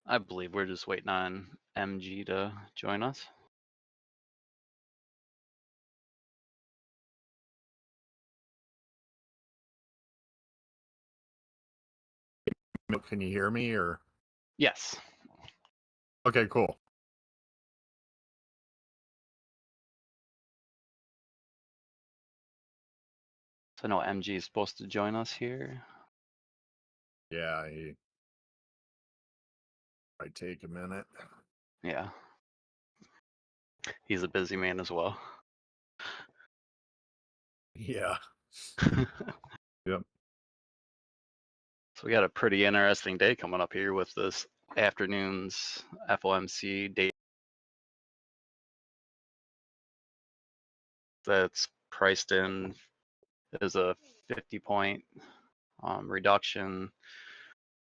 I believe we're just waiting on MG to join us. Can you hear me or? Yes. Okay, cool. So I know MG is supposed to join us here. Yeah, he might take a minute. Yeah. He's a busy man as well. Yeah. Yep. So we got a pretty interesting day coming up here with this afternoon's FOMC date that's priced in as a 50-point reduction.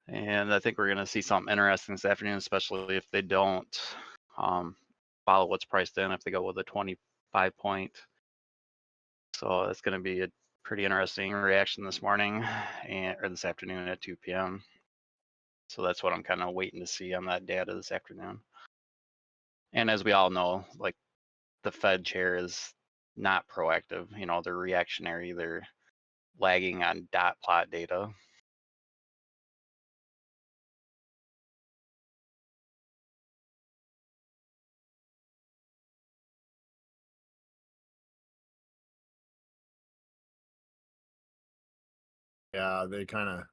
And I think we're going to see something interesting this afternoon, especially if they don't follow what's priced in, if they go with a 25-point. So that's going to be a pretty interesting reaction this morning or this afternoon at 2 p.m. So that's what I'm kind of waiting to see on that data this afternoon. And as we all know, like the Fed chair is not proactive. You know, they're reactionary. They're lagging on dot plot data. Yeah, they kind of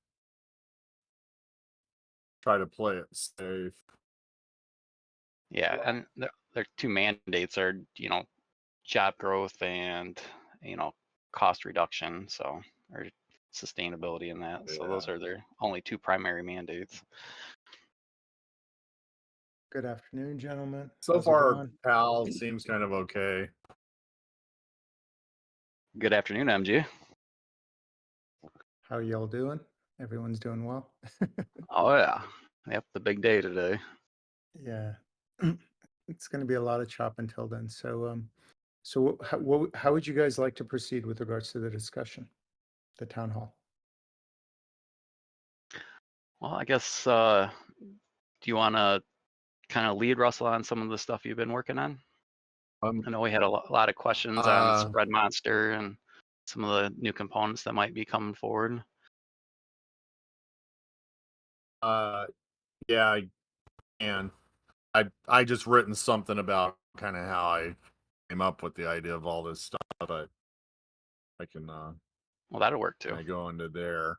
try to play it safe. Yeah, and their two mandates are, you know, job growth and, you know, cost reduction. So, or sustainability in that. So those are their only two primary mandates. Good afternoon, gentlemen. So How's it far, going? Pal seems kind of okay. Good afternoon, MG. How y'all doing? Everyone's doing well? Oh yeah. Yep, the big day today. Yeah. It's going to be a lot of chop until then. So how would you guys like to proceed with regards to the discussion, the town hall? Well, I guess, do you want to kind of lead Russell on some of the stuff you've been working on? I know we had a lot of questions on Spread Monster and some of the new components that might be coming forward. Yeah, I can. I just written something about kind of how I came up with the idea of all this stuff, but I can Well, that'll work too. I go into there.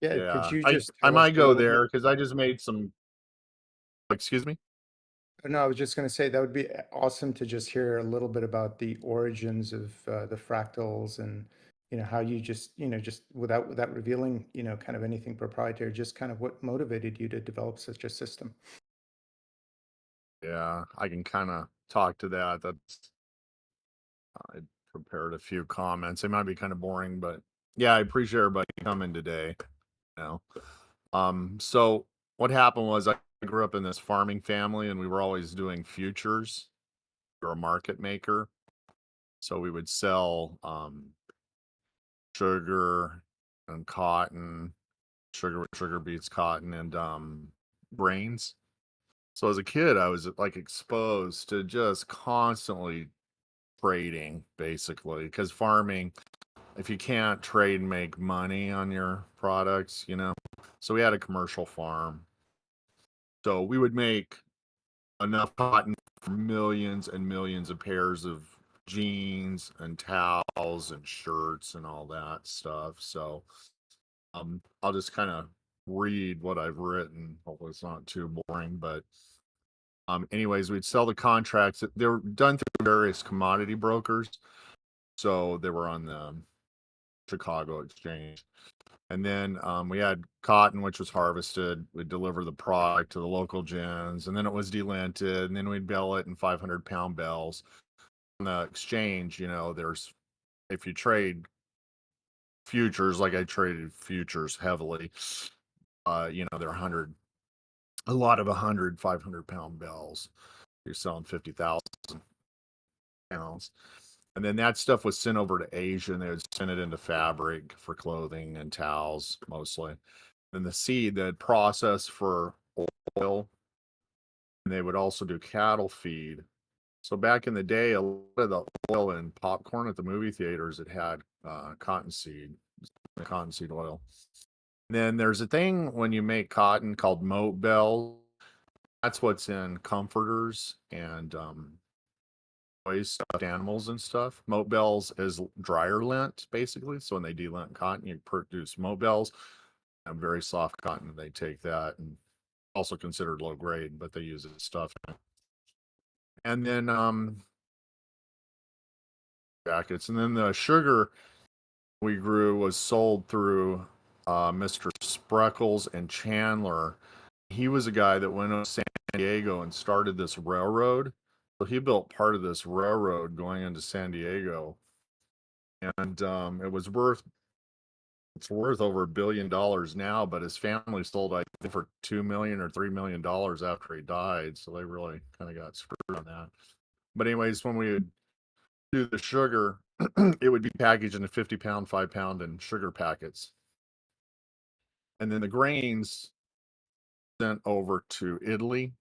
Yeah, Yeah, could you I just I tell us might a go little bit? there because I just made some. Excuse me. No, I was just going to say that would be awesome to just hear a little bit about the origins of the fractals and how you just just without revealing kind of anything proprietary, just kind of what motivated you to develop such a system. Yeah, I can kind of talk to that. That's I prepared a few comments. They might be kind of boring, but yeah, I appreciate everybody coming today. You so what happened was I grew up in this farming family, and we were always doing futures. We were a market maker, so we would sell sugar and cotton, sugar beets, cotton, and grains. So as a kid, I was like exposed to just constantly trading, basically, because farming, if you can't trade and make money on your products, so we had a commercial farm. So we would make enough cotton for millions and millions of pairs of jeans and towels and shirts and all that stuff. So I'll just kind of read what I've written. Hopefully it's not too boring, but anyways, we'd sell the contracts. They were done through various commodity brokers. So they were on the Chicago Exchange. And then we had cotton, which was harvested. We'd deliver the product to the local gins, and then it was delinted, and then we'd bale it in 500-pound bales. On the exchange, if you trade futures, like I traded futures heavily, they're a lot of 500-pound bales. You're selling 50,000 pounds. And then that stuff was sent over to Asia, and they would send it into fabric for clothing and towels mostly. And the seed, the process for oil, and they would also do cattle feed. So back in the day, a lot of the oil and popcorn at the movie theaters, it had cottonseed oil. And then there's a thing when you make cotton called moat bells. That's what's in comforters and toys, stuffed animals and stuff. Moat bells is dryer lint, basically. So when they delint cotton, you produce moat bells. Very soft cotton. They take that, and also considered low grade, but they use it as stuff. And then jackets, and then the sugar we grew was sold through Mr. Spreckles and Chandler. He was a guy that went to San Diego and started this railroad. So he built part of this railroad going into San Diego, and it's worth over $1 billion now. But his family sold, I think, for $2 million or $3 million after he died. So they really kind of got screwed on that. But anyways, when we would do the sugar, it would be packaged in a 50-pound, 5-pound, and sugar packets. And then the grains sent over to Italy,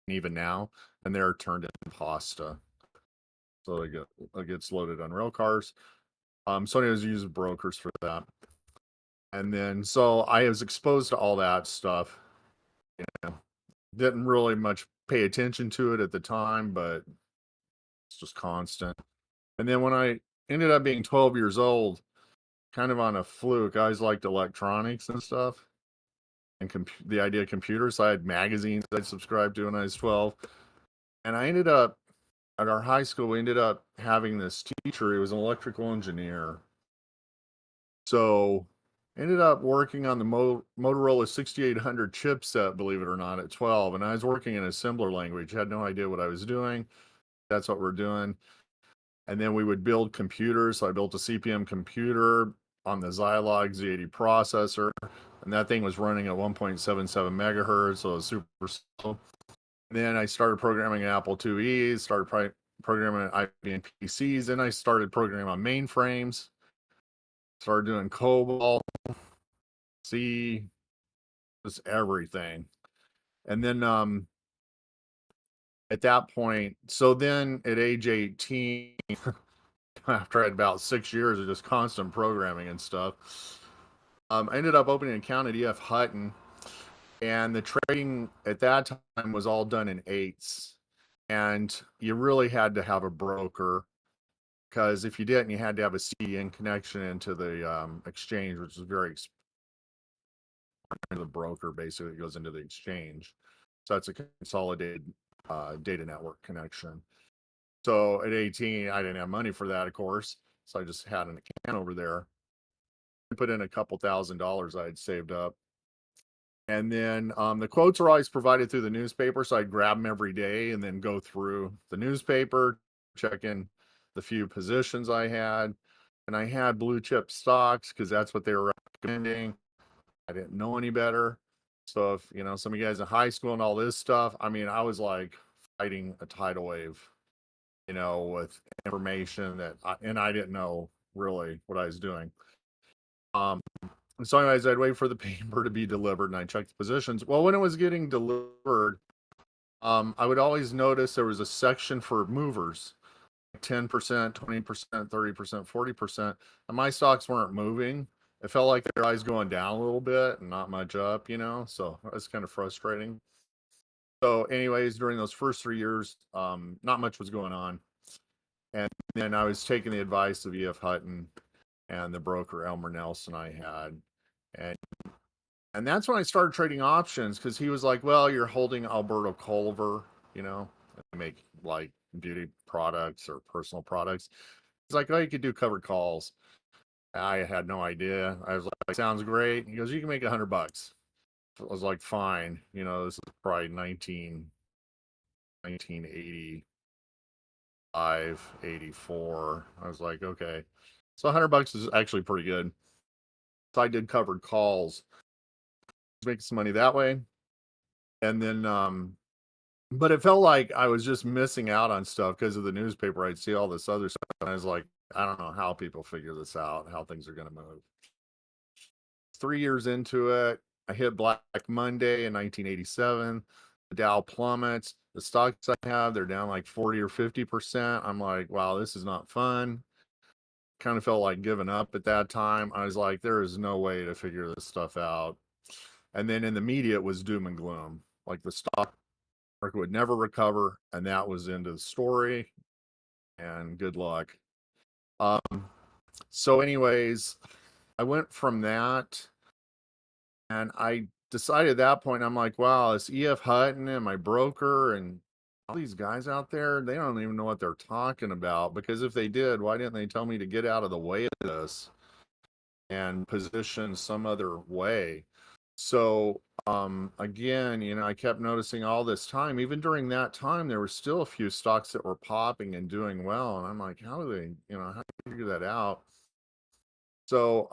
even now, and they're turned into pasta. So it gets loaded on rail cars. So anyways, use brokers for that. And then, so I was exposed to all that stuff. You know, didn't really much pay attention to it at the time, but it's just constant. And then when I ended up being 12 years old, kind of on a fluke, I always liked electronics and stuff, and the idea of computers. I had magazines I'd subscribed to when I was 12. And I ended up, at our high school, we ended up having this teacher. He was an electrical engineer. So ended up working on the Motorola 6800 chipset, believe it or not, at 12. And I was working in assembler language. Had no idea what I was doing. That's what we're doing. And then we would build computers. So I built a CPM computer on the Zilog Z80 processor. And that thing was running at 1.77 megahertz. So it was super slow. And then I started programming Apple IIe, started programming IBM PCs. Then I started programming on mainframes. Started doing COBOL, C, just everything. And then at that point, so then at age 18, after I had about 6 years of just constant programming and stuff, I ended up opening an account at EF Hutton. And the trading at that time was all done in 8s. And you really had to have a broker, because if you didn't, you had to have a CDN connection into the exchange, which is very expensive. The broker basically goes into the exchange. So that's a consolidated data network connection. So at 18, I didn't have money for that, of course. So I just had an account over there. I put in a couple $1,000s I had saved up. And then the quotes are always provided through the newspaper. So I'd grab them every day and then go through the newspaper, check in the few positions I had. And I had blue chip stocks because that's what they were recommending. I didn't know any better. So if, you know, some of you guys in high school and all this stuff, I mean, I was like fighting a tidal wave, you know, with information that I didn't know really what I was doing. So anyways, I'd wait for the paper to be delivered and I checked the positions. Well, when it was getting delivered, I would always notice there was a section for movers, 10%, 20%, 30%, 40%. And my stocks weren't moving. It felt like their eyes going down a little bit and not much up, you know, so that's kind of frustrating. So anyways, during those first 3 years, not much was going on. And then I was taking the advice of EF Hutton and the broker Elmer Nelson I had. And that's when I started trading options, because he was like, well, you're holding Alberto Culver, you know, they make like beauty products or personal products. He's like, oh, you could do covered calls. I had no idea. I was like, sounds great. He goes, you can make $100. I was like, fine. You know, this is probably 1985, 84. I was like, okay. So $100 is actually pretty good. So I did covered calls, making some money that way. And then, but it felt like I was just missing out on stuff because of the newspaper. I'd see all this other stuff. And I was like, I don't know how people figure this out, how things are going to move. 3 years into it, I hit Black Monday in 1987. The Dow plummets. The stocks I have, they're down like 40 or 50%. I'm like, wow, this is not fun. Kind of felt like giving up at that time. I was like, there is no way to figure this stuff out. And then in the media, it was doom and gloom. Like the stock market would never recover. And that was the end of the story. And good luck. So anyways, I went from that and I decided at that point, I'm like, wow, it's E.F. Hutton and my broker and all these guys out there, they don't even know what they're talking about, because if they did, why didn't they tell me to get out of the way of this and position some other way? So again, you know, I kept noticing all this time, even during that time, there were still a few stocks that were popping and doing well. And I'm like, how do they, you know, how do you figure that out? So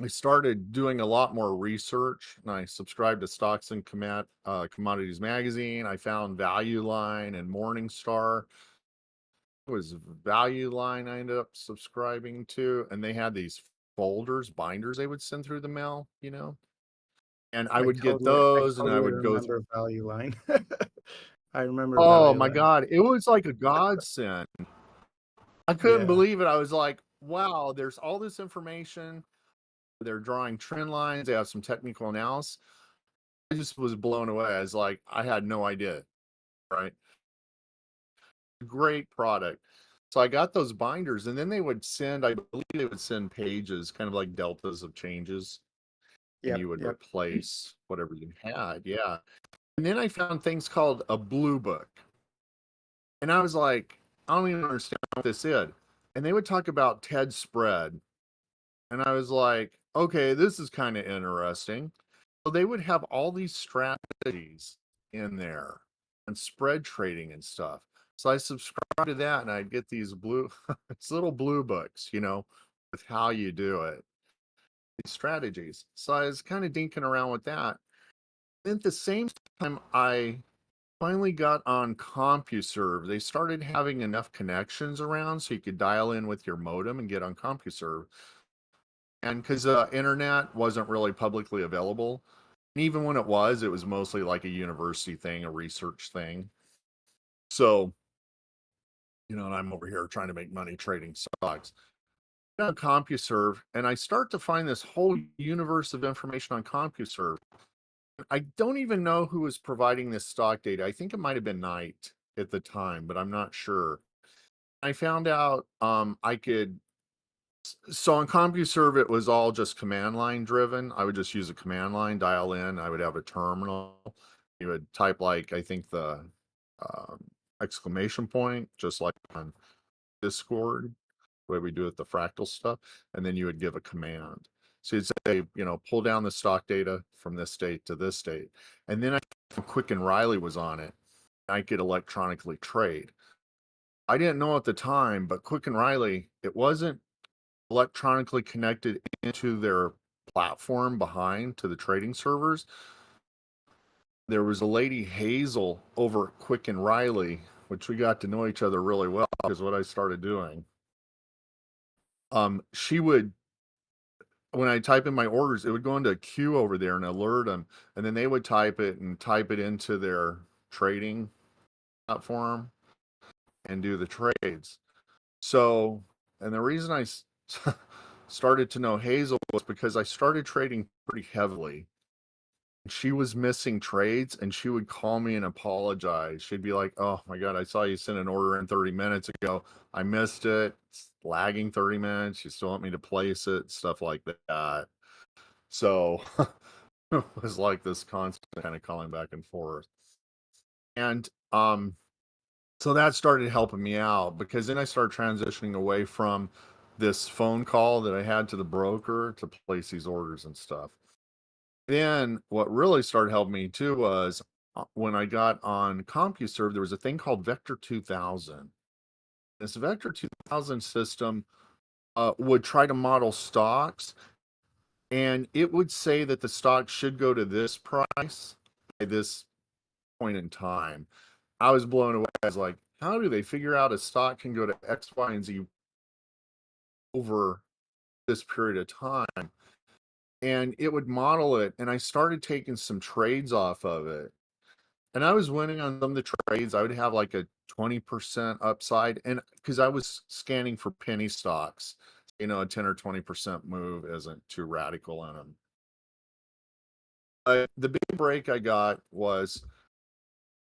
I started doing a lot more research, and I subscribed to Stocks and Commodities Magazine. I found Value Line and Morningstar. It was Value Line I ended up subscribing to, and they had these folders, binders they would send through the mail, you know, and I would get I those, and I totally would go. remember Value Line. I remember Oh Value my Line. God, it was like a godsend. I couldn't Yeah. believe it. I was like, wow, there's all this information. They're drawing trend lines. They have some technical analysis. I just was blown away. I was like, I had no idea, right? Great product. So I got those binders, and then they would send, I believe they would send pages, kind of like deltas of changes, and Yep. you would Yep. replace whatever you had. Yeah. And then I found things called a blue book. And I was like, I don't even understand what this is. And they would talk about TED spread. And I was like, okay, this is kind of interesting. So they would have all these strategies in there and spread trading and stuff. So I subscribed to that, and I'd get these it's little blue books, you know, with how you do it, these strategies. So I was kind of dinking around with that. And at the same time, I finally got on CompuServe. They started having enough connections around so you could dial in with your modem and get on CompuServe. And because the internet wasn't really publicly available, and even when it was mostly like a university thing, a research thing. So, you know, and I'm over here trying to make money trading stocks. On CompuServe, and I start to find this whole universe of information on CompuServe. I don't even know who was providing this stock data. I think it might have been Knight at the time, but I'm not sure. I found out I could. So on CompuServe, it was all just command line driven. I would just use a command line, dial in. I would have a terminal. You would type, like, I think the um, exclamation point, just like on Discord, the way we do it, the fractal stuff. And then you would give a command. So you'd say, you know, pull down the stock data from this date to this date. And then Quick and Riley was on it. I could electronically trade. I didn't know at the time, but Quick and Riley, it wasn't electronically connected into their platform behind to the trading servers. There was a lady, Hazel, over at Quick and Riley, which we got to know each other really well, because what I started doing. She would, when I type in my orders, it would go into a queue over there and alert them, and then they would type it into their trading platform and do the trades. So, and the reason I started to know Hazel was because I started trading pretty heavily. She was missing trades, and she would call me and apologize. She'd be like, oh my God, I saw you send an order in 30 minutes ago. I missed it. It's lagging 30 minutes. You still want me to place it, stuff like that. So it was like this constant kind of calling back and forth. And so that started helping me out, because then I started transitioning away from this phone call that I had to the broker to place these orders and stuff. Then what really started helping me too was when I got on CompuServe, there was a thing called Vector 2000. This Vector 2000 system would try to model stocks, and it would say that the stock should go to this price at this point in time. I was blown away. I was like, how do they figure out a stock can go to X, Y, and Z over this period of time? and it would model it. And I started taking some trades off of it. And I was winning on some of the trades. I would have like a 20% upside. And because I was scanning for penny stocks, you know, a 10 or 20% move isn't too radical in them. The big break I got was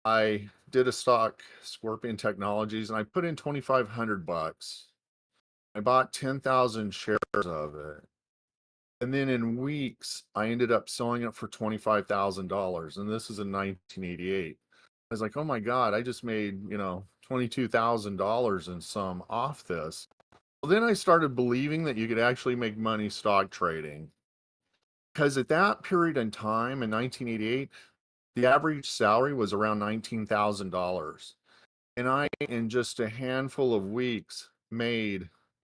I did a stock, Scorpion Technologies, and I put in 2,500 bucks. I bought 10,000 shares of it. And then in weeks, I ended up selling it for $25,000. And this is in 1988. I was like, oh my God, I just made, you know, $22,000 in some off this. Well, then I started believing that you could actually make money stock trading. Because at that period in time in 1988, the average salary was around $19,000. And I, in just a handful of weeks, made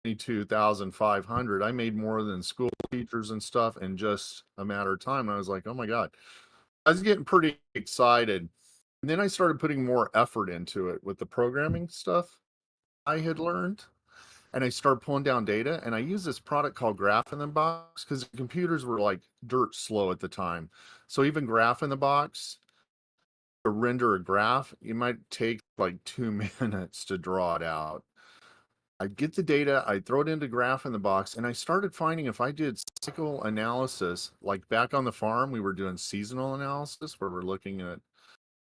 22,500. I made more than school teachers and stuff in just a matter of time. And I was like, oh my God. I was getting pretty excited. And then I started putting more effort into it with the programming stuff I had learned. And I started pulling down data. And I used this product called Graph in the Box because computers were like dirt slow at the time. So even Graph in the Box, to render a graph, it might take like 2 minutes to draw it out. I'd get the data, I'd throw it into Graph in the Box, and I started finding if I did cycle analysis, like back on the farm, we were doing seasonal analysis where we're looking at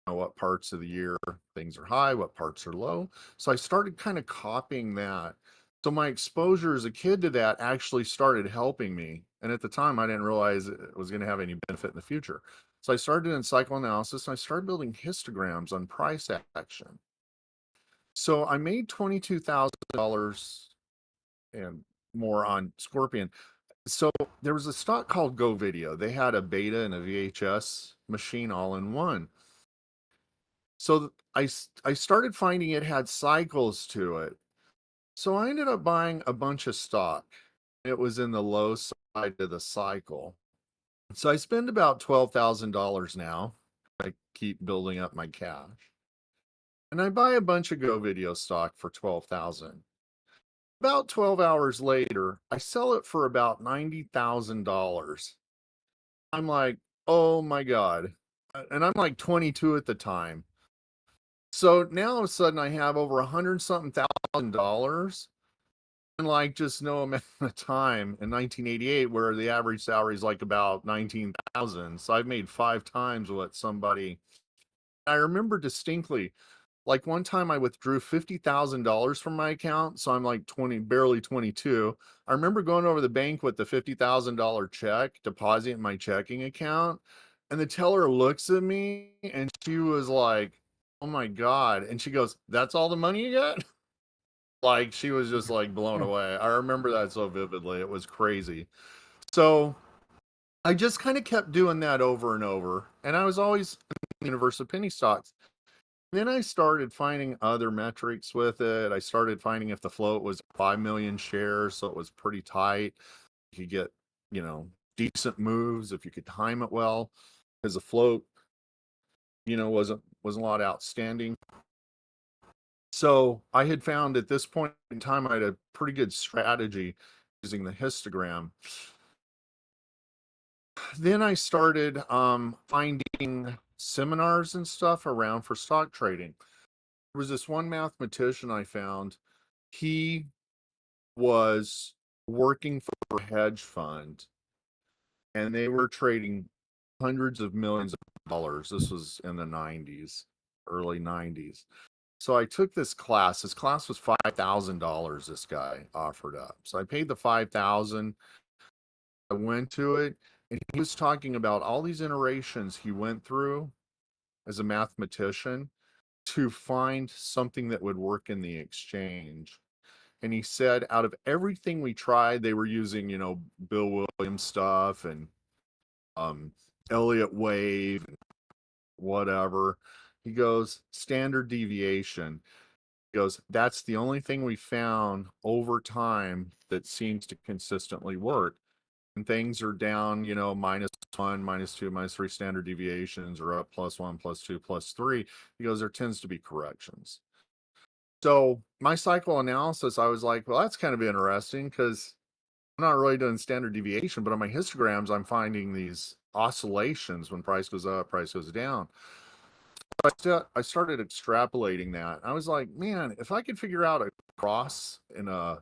what parts of the year things are high, what parts are low. So I started kind of copying that. So my exposure as a kid to that actually started helping me. And at the time, I didn't realize it was going to have any benefit in the future. So I started doing cycle analysis and I started building histograms on price action. So I made $22,000 and more on Scorpion. So there was a stock called Go Video. They had a beta and a VHS machine all in one. So I started finding it had cycles to it. So I ended up buying a bunch of stock. It was in the low side of the cycle. So I spend about $12,000 now. I keep building up my cash. And I buy a bunch of Go Video stock for $12,000. About 12 hours later, I sell it for about $90,000. I'm like, oh my God. And I'm like 22 at the time. So now all of a sudden I have over $100-something thousand in like just no amount of time in 1988 where the average salary is like about 19,000. So I've made 5 times what somebody. I remember distinctly, like one time I withdrew $50,000 from my account. So I'm like barely 22. I remember going over the bank with the $50,000 check, depositing in my checking account. And the teller looks at me and she was like, oh my God. And she goes, that's all the money you got? Like she was just like blown away. I remember that so vividly. It was crazy. So I just kind of kept doing that over and over. And I was always in the universe of penny stocks. Then I started finding other metrics with it. I started finding if the float was 5 million shares, so it was pretty tight. You could get, you know, decent moves if you could time it well, because the float, you know, wasn't a lot outstanding. So I had found at this point in time, I had a pretty good strategy using the histogram. Then I started finding seminars and stuff around for stock trading. There was this one mathematician I found. He was working for a hedge fund and they were trading hundreds of millions of dollars. This was in the 90s, early 90s. So I took this class. This class was $5,000 this guy offered up. So I paid the $5,000. I went to it and he was talking about all these iterations he went through as a mathematician to find something that would work in the exchange. And he said, out of everything we tried, they were using, you know, Bill Williams stuff and Elliott wave, and whatever. He goes, standard deviation. He goes, that's the only thing we found over time that seems to consistently work. And things are down, you know, -1, -2, -3 standard deviations, or up +1, +2, +3. He goes, there tends to be corrections. So my cycle analysis, I was like, well, that's kind of interesting because not really doing standard deviation, but on my histograms, I'm finding these oscillations when price goes up, price goes down. I started extrapolating that. I was like, man, if I could figure out a cross in a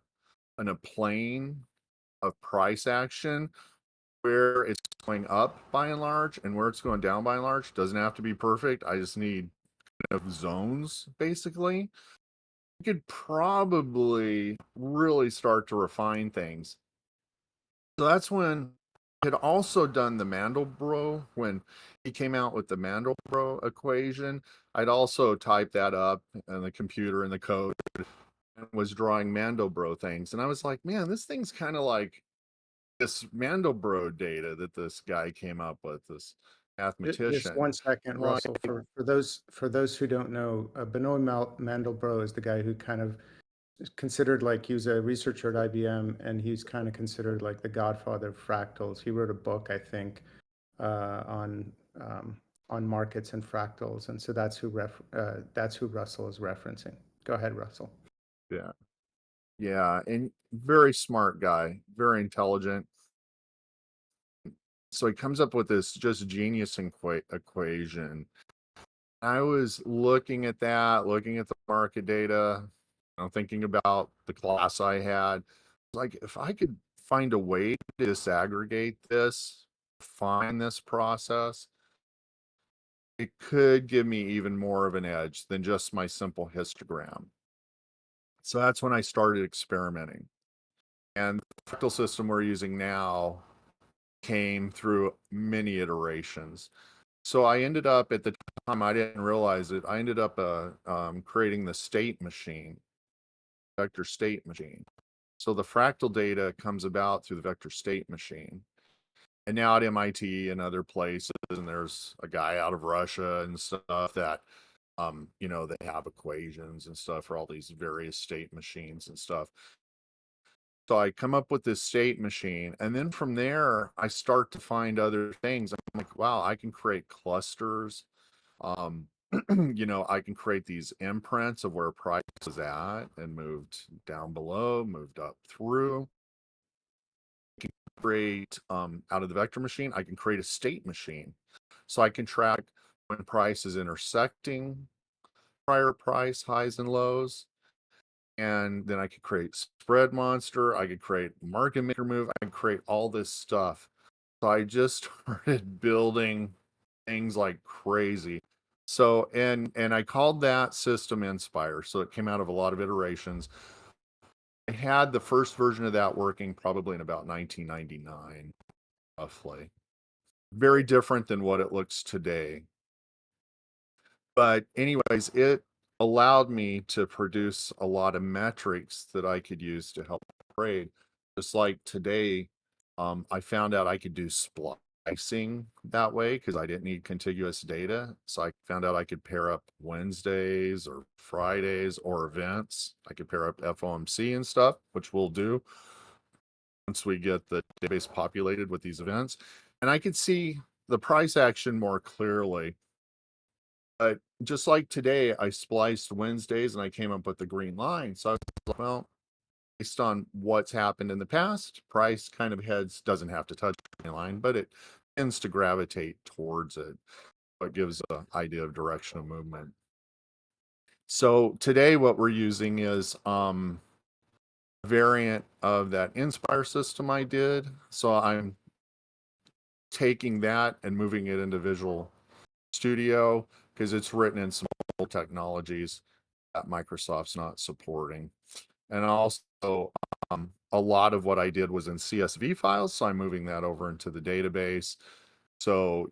plane of price action where it's going up by and large and where it's going down by and large, doesn't have to be perfect. I just need kind of zones, basically. I could probably really start to refine things. So that's when I had also done the Mandelbrot. When he came out with the Mandelbrot equation, I'd also typed that up in the computer in the code and was drawing Mandelbrot things. And I was like, man, this thing's kind of like this Mandelbrot data that this guy came up with, this mathematician. Just 1 second, Like, Russell. For those who don't know, Benoit Mandelbrot is the guy who kind of is considered, like, he was a researcher at IBM, and he's kind of considered like the godfather of fractals. He wrote a book, I think, on markets and fractals, and so that's who Russell is referencing. Go ahead, Russell. yeah, and very smart guy, very intelligent. So he comes up with this just genius equation. I was looking at that, looking at the market data, thinking about the class I had. Like, if I could find a way to disaggregate this, find this process, it could give me even more of an edge than just my simple histogram. So that's when I started experimenting. And the fractal system we're using now came through many iterations. So I ended up, at the time, I didn't realize it, I ended up creating the state machine, vector state machine. So the fractal data comes about through the vector state machine. And now at MIT and other places, and there's a guy out of Russia and stuff that, they have equations and stuff for all these various state machines and stuff. So I come up with this state machine, and then from there, I start to find other things. I'm like, wow, I can create clusters. I can create these imprints of where price is at and moved down below, moved up through. I can create, out of the vector machine, I can create a state machine. So I can track when price is intersecting prior price highs and lows. And then I could create spread monster. I could create market maker move. I could create all this stuff. So I just started building things like crazy. So, and I called that system Inspire. So it came out of a lot of iterations. I had the first version of that working probably in about 1999, roughly. Very different than what it looks today. But anyways, it allowed me to produce a lot of metrics that I could use to help trade. Just like today, I found out I could do splicing that way because I didn't need contiguous data. So I found out I could pair up Wednesdays or Fridays or events. I could pair up FOMC and stuff, which we'll do once we get the database populated with these events. And I could see the price action more clearly. But just like today, I spliced Wednesdays and I came up with the green line. So I was like, well, based on what's happened in the past, price kind of doesn't have to touch the green line, but it tends to gravitate towards it. It gives an idea of direction of movement. So today what we're using is a variant of that Inspire system I did. So I'm taking that and moving it into Visual Studio because it's written in some old technologies that Microsoft's not supporting. And also, a lot of what I did was in CSV files, so I'm moving that over into the database. So,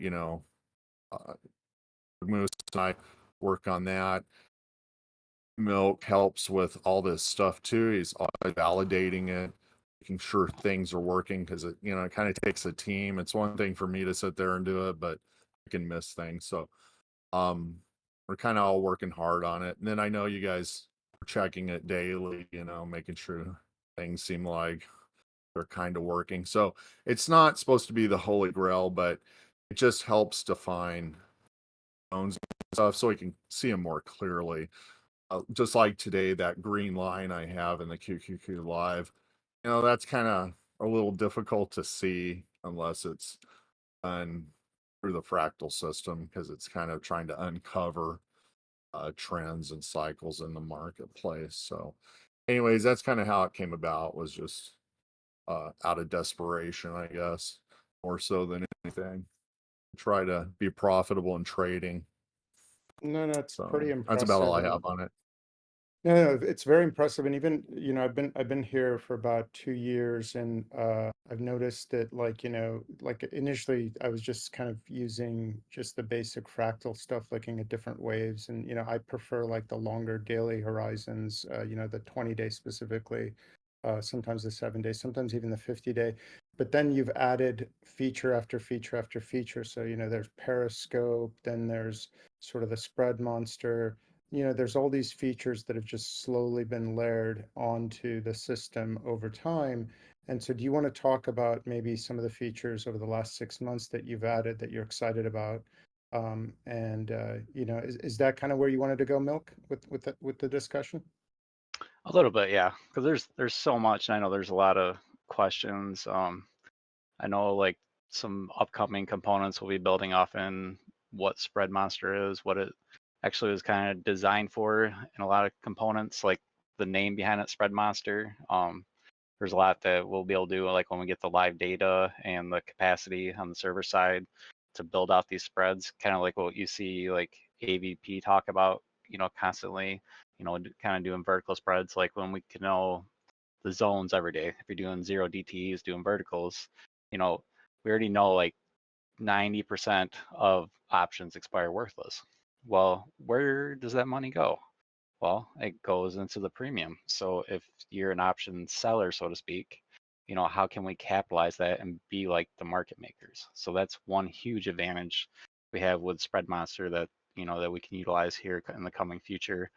Moose and I work on that. Milk helps with all this stuff too. He's validating it, making sure things are working because it kind of takes a team. It's one thing for me to sit there and do it, but I can miss things. So we're kind of all working hard on it. And then I know you guys are checking it daily, making sure things seem like they're kind of working. So it's not supposed to be the holy grail, but it just helps define zones and stuff so we can see them more clearly. Just like today, that green line I have in the QQQ Live, that's kind of a little difficult to see unless it's done through the fractal system, because it's kind of trying to uncover trends and cycles in the marketplace. So anyways, that's kind of how it came about, was just out of desperation, I guess, more so than anything. Try to be profitable in trading. No, it's So pretty that's about all impressive. I And have on it. no, it's very impressive. And even, I've been here for about 2 years, and I've noticed that, like, like initially I was just kind of using just the basic fractal stuff, looking at different waves. And, I prefer like the longer daily horizons, the 20-day specifically, sometimes the 7-day, sometimes even the 50-day. But then you've added feature after feature after feature. So, there's Periscope, then there's sort of the spread monster. There's all these features that have just slowly been layered onto the system over time. And so do you want to talk about maybe some of the features over the last 6 months that you've added that you're excited about? Is that kind of where you wanted to go, Milk, with the discussion? A little bit, yeah, because there's so much, and I know there's a lot of questions. I know like some upcoming components we'll be building off in what Spread Monster is, what it actually was kind of designed for in a lot of components, like the name behind it, Spread Monster. There's a lot that we'll be able to do, like when we get the live data and the capacity on the server side to build out these spreads, kind of like what you see like AVP talk about, constantly, kind of doing vertical spreads, like when we can know the zones every day. If you're doing 0 DTEs, doing verticals, we already know like 90% of options expire worthless. Well, where does that money go? Well, it goes into the premium. So if you're an option seller, so to speak, how can we capitalize that and be like the market makers? So that's one huge advantage we have with Spread Monster that, that we can utilize here in the coming future.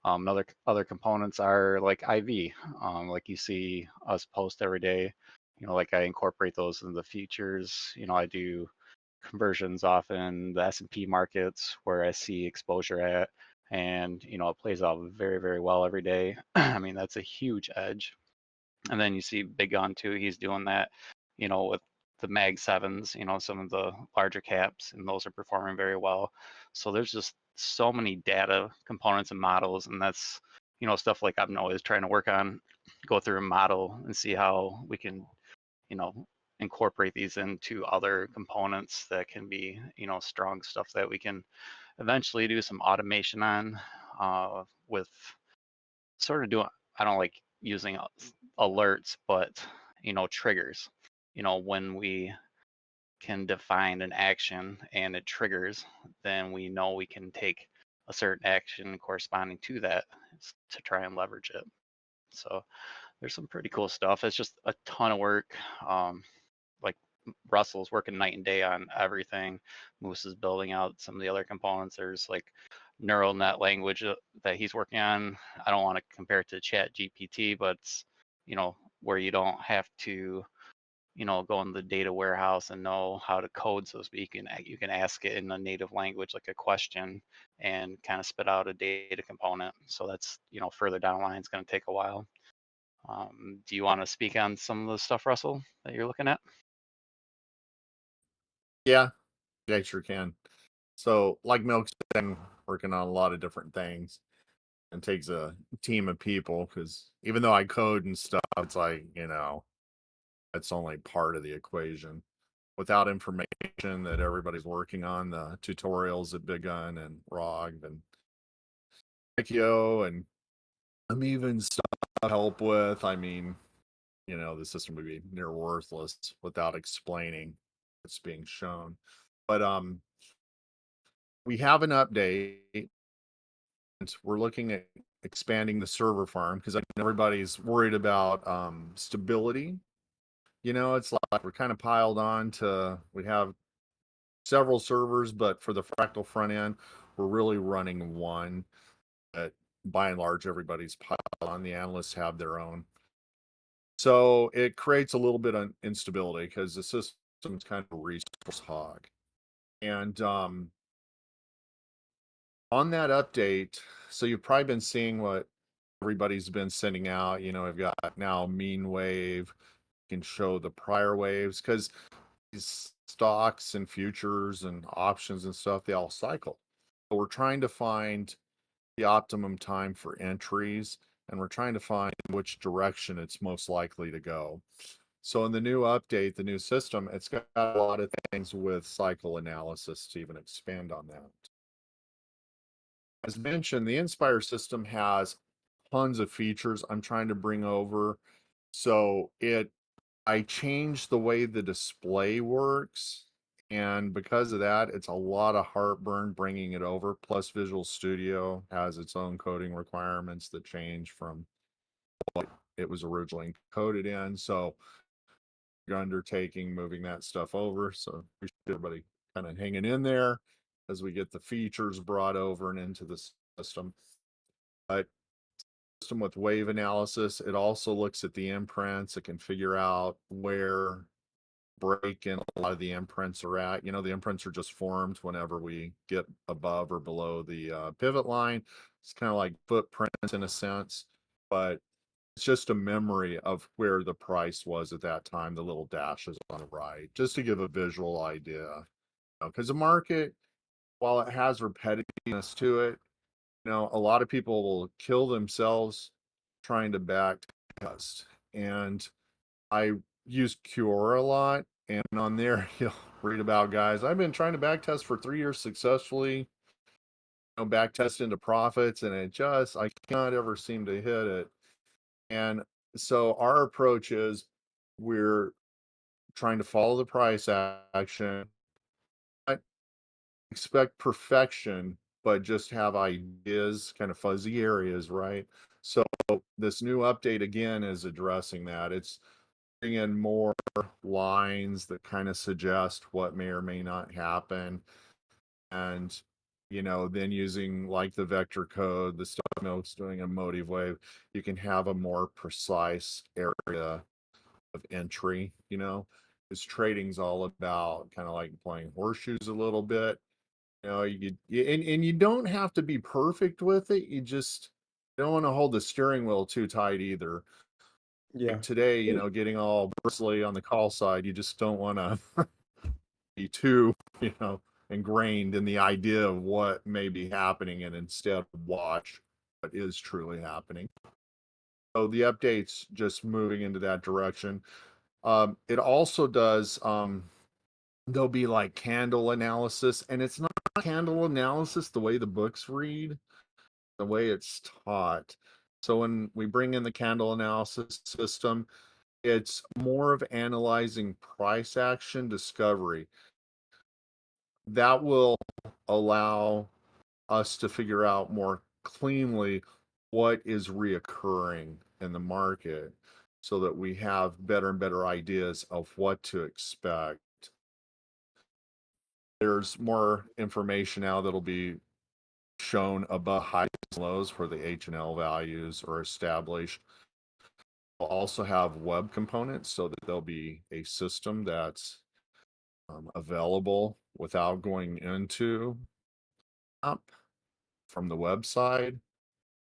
Other components are like IV, like you see us post every day. Like I incorporate those in the features. I do conversions often the S&P markets where I see exposure at, and it plays out very, very well every day. I mean, that's a huge edge. And then you see Big Gun too. He's doing that, with the Mag 7s, some of the larger caps, and those are performing very well. So there's just so many data components and models, and that's, stuff like I'm always trying to work on, go through a model and see how we can, you know, incorporate these into other components that can be, strong stuff that we can eventually do some automation on, with sort of doing, I don't like using alerts, but triggers. When we can define an action and it triggers, then we know we can take a certain action corresponding to that to try and leverage it. So there's some pretty cool stuff. It's just a ton of work. Like Russell's working night and day on everything. Moose is building out some of the other components. There's like neural net language that he's working on. I don't want to compare it to Chat GPT, but it's, where you don't have to, go in the data warehouse and know how to code, so to speak, and you can ask it in a native language, like a question, and kind of spit out a data component. So that's, further down the line, it's going to take a while. Do you want to speak on some of the stuff, Russell, that you're looking at? Yeah, I sure can. So, like Milk's been working on a lot of different things, and takes a team of people, because even though I code and stuff, it's like, it's only part of the equation. Without information that everybody's working on, the tutorials at Big Gun and ROG and Ikeo, and I'm even stuff to help with. I mean, the system would be near worthless without explaining what's being shown. But we have an update. We're looking at expanding the server farm, because everybody's worried about stability. It's like we're kind of piled on to, we have several servers, but for the Fractal front end, we're really running one. But by and large, everybody's piled on. The analysts have their own. So it creates a little bit of instability, because the system's kind of a resource hog. And on that update, so you've probably been seeing what everybody's been sending out. We've got now mean wave, can show the prior waves, because these stocks and futures and options and stuff, they all cycle. So we're trying to find the optimum time for entries, and we're trying to find which direction it's most likely to go. So in the new update, the new system, it's got a lot of things with cycle analysis to even expand on that. As mentioned, the Inspire system has tons of features I'm trying to bring over. So I changed the way the display works, and because of that, it's a lot of heartburn bringing it over. Plus, Visual Studio has its own coding requirements that change from what it was originally coded in. So, undertaking moving that stuff over. So, appreciate everybody kind of hanging in there as we get the features brought over and into the system. But system with wave analysis, it also looks at the imprints. It can figure out where break in a lot of the imprints are at. You know, the imprints are just formed whenever we get above or below the pivot line. It's kind of like footprints in a sense, but it's just a memory of where the price was at that time, the little dashes on the right, just to give a visual idea. Because the market, while it has repetitiveness to it, you know, a lot of people will kill themselves trying to back test. And I use Cure a lot, and on there you'll read about guys. I've been trying to backtest for 3 years successfully, you know, backtest into profits, and I cannot ever seem to hit it. And so our approach is we're trying to follow the price action, not expect perfection, but just have ideas, kind of fuzzy areas, right? So this new update again is addressing that. It's in more lines that kind of suggest what may or may not happen, and you know, then using like the vector code, the stuff Milk's doing a motive wave, you can have a more precise area of entry. You know, because trading's all about kind of like playing horseshoes a little bit. You know, and you don't have to be perfect with it. You just don't want to hold the steering wheel too tight either. Yeah. Like today, you know, getting all bristly on the call side, you just don't want to be too, you know, ingrained in the idea of what may be happening, and instead watch what is truly happening. So the update's just moving into that direction. It also does, there'll be like candle analysis, and it's not candle analysis the way the books read, the way it's taught. So when we bring in the candle analysis system, it's more of analyzing price action discovery. That will allow us to figure out more cleanly what is reoccurring in the market, so that we have better and better ideas of what to expect. There's more information now that'll be shown above highs and lows where the H&L values are established. We'll also have web components, so that there'll be a system that's available without going into app from the website.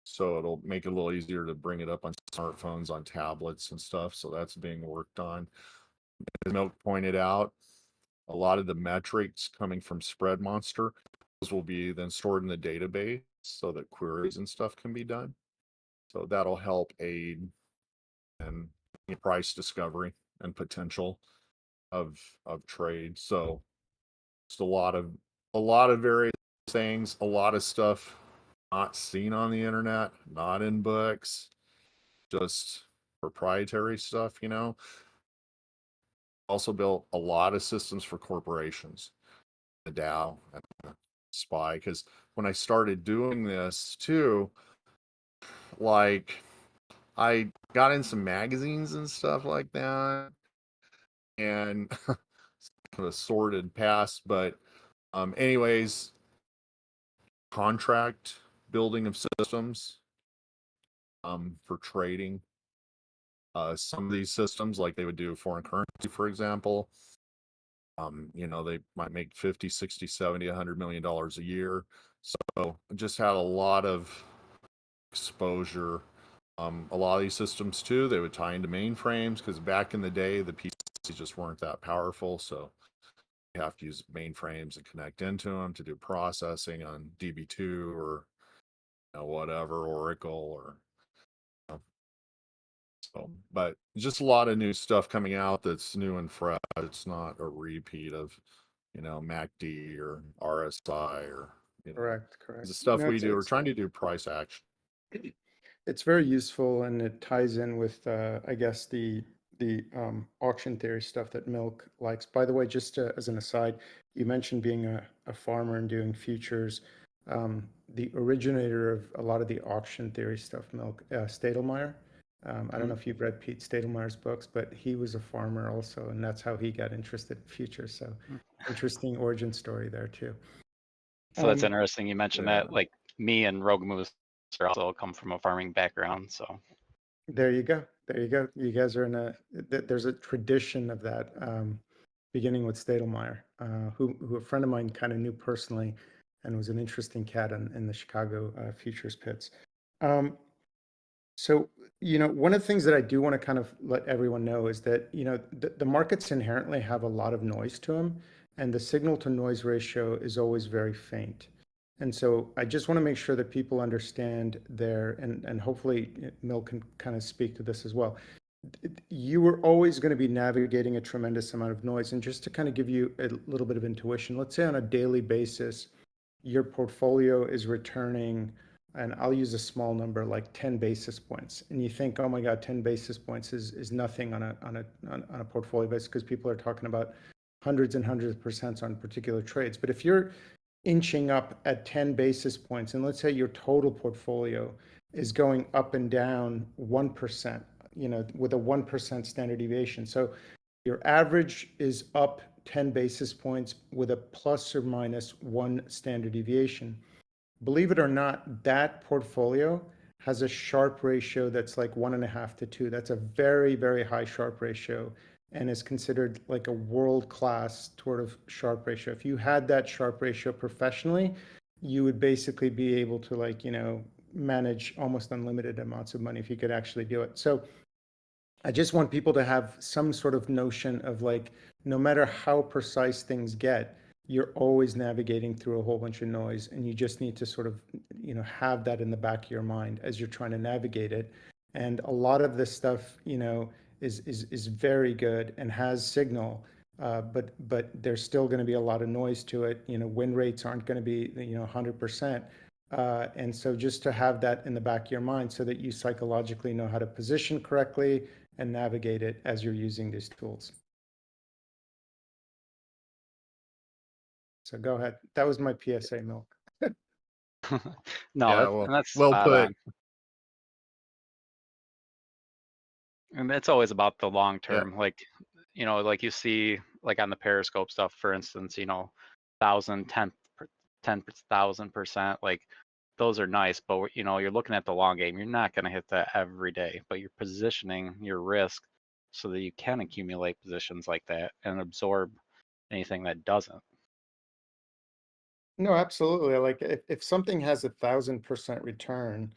So it'll make it a little easier to bring it up on smartphones, on tablets and stuff. So that's being worked on. As Milk pointed out, a lot of the metrics coming from Spread Monster, those will be then stored in the database so that queries and stuff can be done. So that'll help aid in price discovery and potential of trade. So just a lot of various things, a lot of stuff not seen on the internet, not in books, just proprietary stuff, you know. Also built a lot of systems for corporations, the DAO and the SPY, because when I started doing this too, like I got in some magazines and stuff like that, and kind of a sordid past, but anyways, contract building of systems for trading. Some of these systems, like they would do foreign currency, for example, you know, they might make 50, 60, 70, $100 million a year. So just had a lot of exposure A lot of these systems too, they would tie into mainframes because back in the day, the PCs just weren't that powerful. So you have to use mainframes and connect into them to do processing on DB2 or whatever, Oracle or so. But just a lot of new stuff coming out that's new and fresh. It's not a repeat of MACD or RSI or Correct. the stuff No, we do. We're trying to do price action. it's very useful, and it ties in with I guess the auction theory stuff that Milk likes. By the way, just as an aside, you mentioned being a farmer and doing futures. The originator of a lot of the auction theory stuff, Milk, Stadelmeyer. I don't know if you've read Pete Stadelmeyer's books, but he was a farmer also, and that's how he got interested in futures. So interesting origin story there too. So that's interesting. You mentioned yeah. that, like me and Rogue Moose also come from a farming background. So There you go. There you go. You guys are in there's a tradition of that, beginning with Stadelmeyer, who a friend of mine kind of knew personally and was an interesting cat in the Chicago futures pits. So, one of the things that I do want to kind of let everyone know is that, the markets inherently have a lot of noise to them, and the signal to noise ratio is always very faint. And so I just want to make sure that people understand and hopefully Mill can kind of speak to this as well. You are always going to be navigating a tremendous amount of noise. And just to kind of give you a little bit of intuition, let's say on a daily basis, your portfolio is returning, and I'll use a small number like 10 basis points. And you think, oh my God, 10 basis points is nothing on a portfolio basis, because people are talking about hundreds and hundreds of percents on particular trades. But if you're inching up at 10 basis points, and let's say your total portfolio is going up and down 1%, with a 1% standard deviation. So your average is up 10 basis points with a plus or minus 1 standard deviation. Believe it or not, that portfolio has a Sharpe ratio that's like 1.5 to 2. That's a very, very high Sharpe ratio and is considered like a world-class sort of Sharpe ratio. If you had that Sharpe ratio professionally, you would basically be able to manage almost unlimited amounts of money if you could actually do it. So I just want people to have some sort of notion of no matter how precise things get, you're always navigating through a whole bunch of noise, and you just need to sort of have that in the back of your mind as you're trying to navigate it. And a lot of this stuff is very good and has signal, but there's still going to be a lot of noise to it. Win rates aren't going to be 100%. And so just to have that in the back of your mind so that you psychologically know how to position correctly and navigate it as you're using these tools. So go ahead. That was my PSA, Milk. no, Yeah, that's well spot put. on. And it's always about the long term. Like, like you see, like on the Periscope stuff, for instance, 1,000, 10,000%, like those are nice, but you're looking at the long game. You're not going to hit that every day, but you're positioning your risk so that you can accumulate positions like that and absorb anything that doesn't. No, absolutely. Like if something has 1,000% return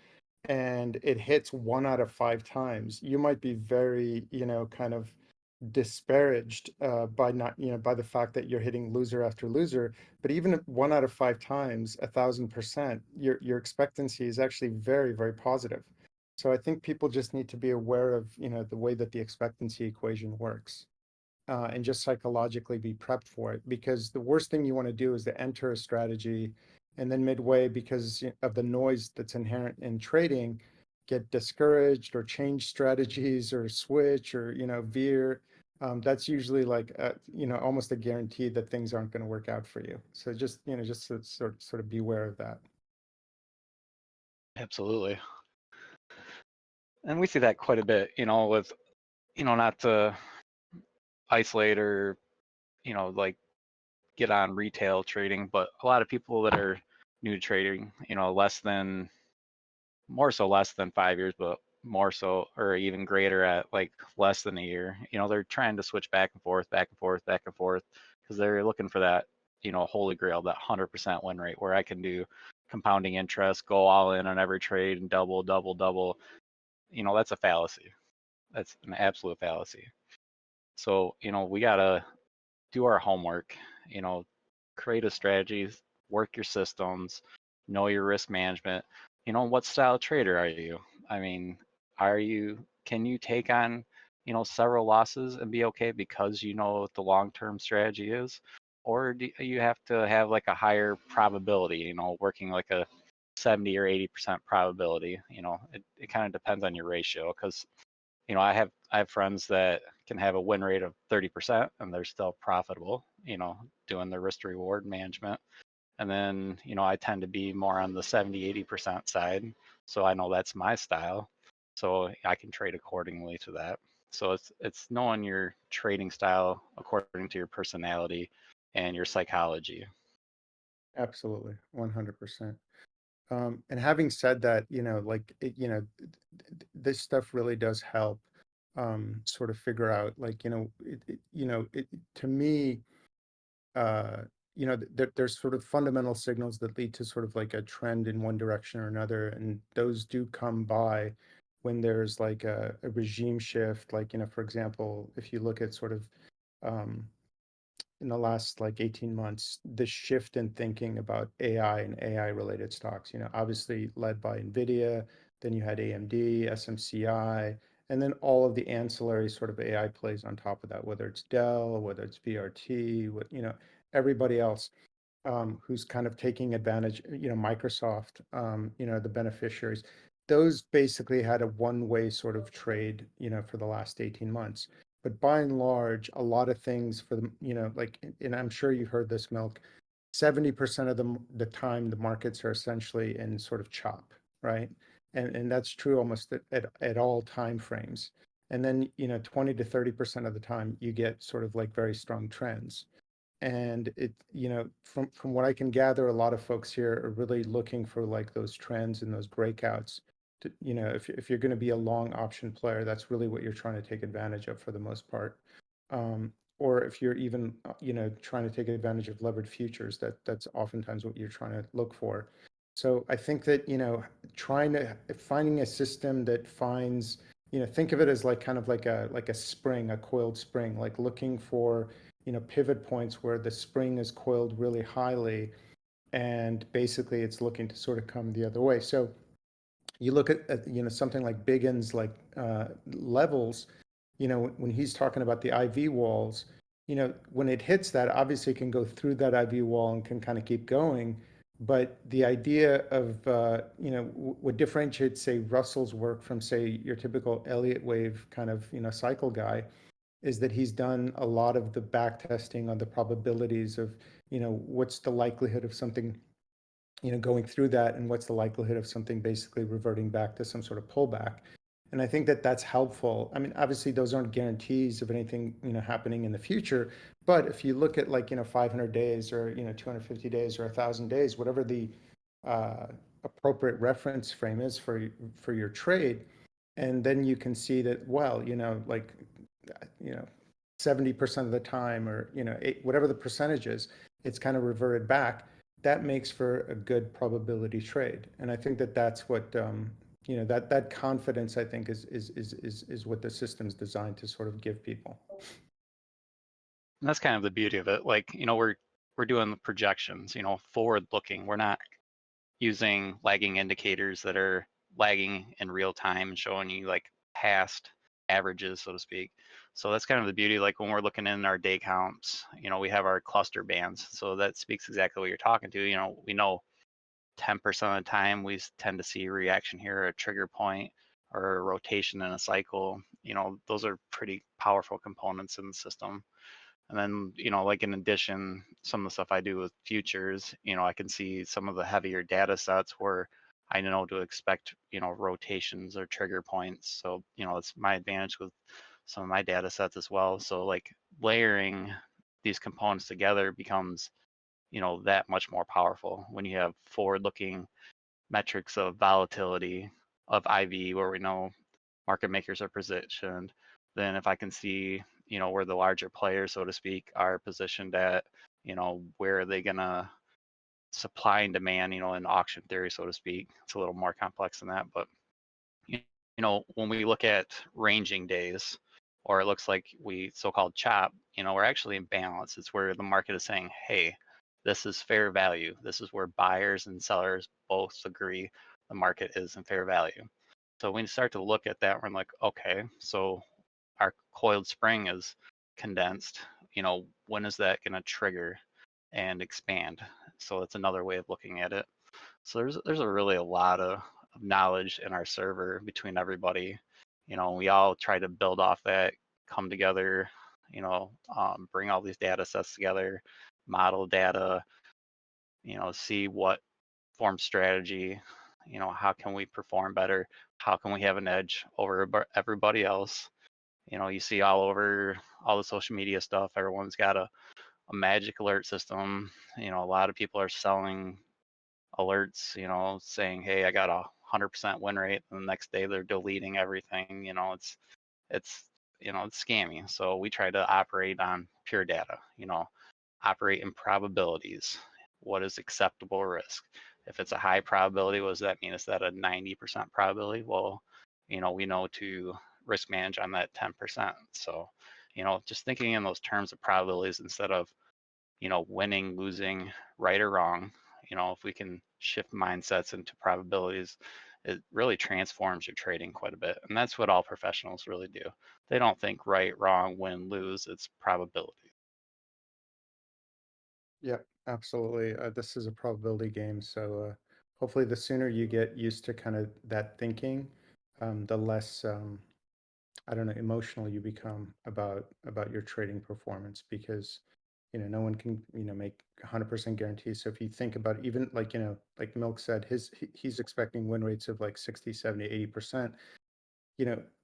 and it hits 1 out of 5 times, you might be very, kind of disparaged by not, by the fact that you're hitting loser after loser. But even if 1 out of 5 times, 1,000%, your expectancy is actually very, very positive. So I think people just need to be aware of, the way that the expectancy equation works. And just psychologically be prepped for it, because the worst thing you want to do is to enter a strategy and then midway, because of the noise that's inherent in trading, get discouraged or change strategies or switch or veer. That's usually almost a guarantee that things aren't going to work out for you. So just sort of beware of that. Absolutely. And we see that quite a bit, with, not to isolate or, like get on retail trading, but a lot of people that are new to trading, more so less than 5 years, but more so or even greater at like less than a year, they're trying to switch back and forth, because they're looking for that, holy grail, that 100% win rate where I can do compounding interest, go all in on every trade and double, that's a fallacy. That's an absolute fallacy. So, we gotta do our homework, create a strategy, work your systems, know your risk management. What style trader are you? I mean, can you take on, several losses and be okay because you know what the long-term strategy is? Or do you have to have like a higher probability, working like a 70 or 80% probability? It kind of depends on your ratio because I have friends that can have a win rate of 30% and they're still profitable, doing the risk to reward management. And then, I tend to be more on the 70, 80% side. So I know that's my style. So I can trade accordingly to that. So it's knowing your trading style according to your personality and your psychology. Absolutely, 100%. And having said that, like this stuff really does help sort of figure out, like, to me, uh, there's sort of fundamental signals that lead to sort of like a trend in one direction or another, and those do come by when there's like a regime shift. Like, for example, if you look at sort of um, in the last like 18 months, the shift in thinking about AI and AI related stocks, obviously led by NVIDIA, then you had AMD, SMCI, and then all of the ancillary sort of AI plays on top of that, whether it's Dell, whether it's BRT, everybody else who's kind of taking advantage, Microsoft, the beneficiaries. Those basically had a one-way sort of trade, for the last 18 months. But by and large, a lot of things for them, like, and I'm sure you've heard this, Milk, 70% of the time, the markets are essentially in sort of chop, right? And that's true almost at all time frames. And then, 20 to 30% of the time, you get sort of like very strong trends. And from what I can gather, a lot of folks here are really looking for like those trends and those breakouts. If you're going to be a long option player, that's really what you're trying to take advantage of for the most part. Or if you're even, trying to take advantage of levered futures, that's oftentimes what you're trying to look for. So I think that, finding a system that finds, think of it as like kind of like a spring, a coiled spring, like looking for pivot points where the spring is coiled really highly and basically it's looking to sort of come the other way. So you look at something like Biggin's like levels, when he's talking about the IV walls, when it hits that, obviously it can go through that IV wall and can kind of keep going. But the idea of, what differentiates, say, Russell's work from, say, your typical Elliott wave kind of, cycle guy is that he's done a lot of the back testing on the probabilities of, what's the likelihood of something, going through that, and what's the likelihood of something basically reverting back to some sort of pullback. And I think that that's helpful. I mean, obviously those aren't guarantees of anything, happening in the future. But if you look at like, 500 days or, 250 days or 1,000 days, whatever the appropriate reference frame is for your trade, and then you can see that, well, like, 70% of the time, or, whatever the percentage is, it's kind of reverted back. That makes for a good probability trade. And I think that that's what, that confidence, I think, is what the system's designed to sort of give people. And that's kind of the beauty of it. Like, we're doing the projections, forward looking. We're not using lagging indicators that are lagging in real time and showing you like past averages, so to speak. So that's kind of the beauty. Like when we're looking in our day counts, we have our cluster bands. So that speaks exactly what you're talking to. We know 10% of the time we tend to see a reaction here, a trigger point, or a rotation in a cycle. Those are pretty powerful components in the system. And then, like in addition, some of the stuff I do with futures, I can see some of the heavier data sets where I know to expect, rotations or trigger points. So, it's my advantage with some of my data sets as well. So like layering these components together becomes, that much more powerful when you have forward-looking metrics of volatility of IV where we know market makers are positioned. Then if I can see, where the larger players, so to speak, are positioned at, where are they gonna supply and demand, in auction theory, so to speak. It's a little more complex than that, but when we look at ranging days, or it looks like we so-called chop, we're actually in balance. It's where the market is saying, hey, this is fair value. This is where buyers and sellers both agree the market is in fair value. So when you start to look at that, we're like, okay, so our coiled spring is condensed. When is that going to trigger and expand? So it's another way of looking at it. So there's really a lot of knowledge in our server between everybody. We all try to build off that, come together, bring all these data sets together, model data, see what form strategy, how can we perform better? How can we have an edge over everybody else? You see all over all the social media stuff, everyone's got a magic alert system. A lot of people are selling alerts, saying, hey, I got a 100% win rate, and the next day they're deleting everything. It's scammy. So we try to operate on pure data, operate in probabilities. What is acceptable risk? If it's a high probability, what does that mean? Is that a 90% probability? Well, we know to risk manage on that 10%. So, just thinking in those terms of probabilities instead of, winning, losing, right or wrong, if we can shift mindsets into probabilities, it really transforms your trading quite a bit. And that's what all professionals really do. They don't think right, wrong, win, lose, it's probability. Yeah, absolutely. This is a probability game, so hopefully the sooner you get used to kind of that thinking, the less I don't know, emotional you become about your trading performance, because no one can make 100% guarantees. So if you think about even like like Milk said, he's expecting win rates of like 60, 70, 80%.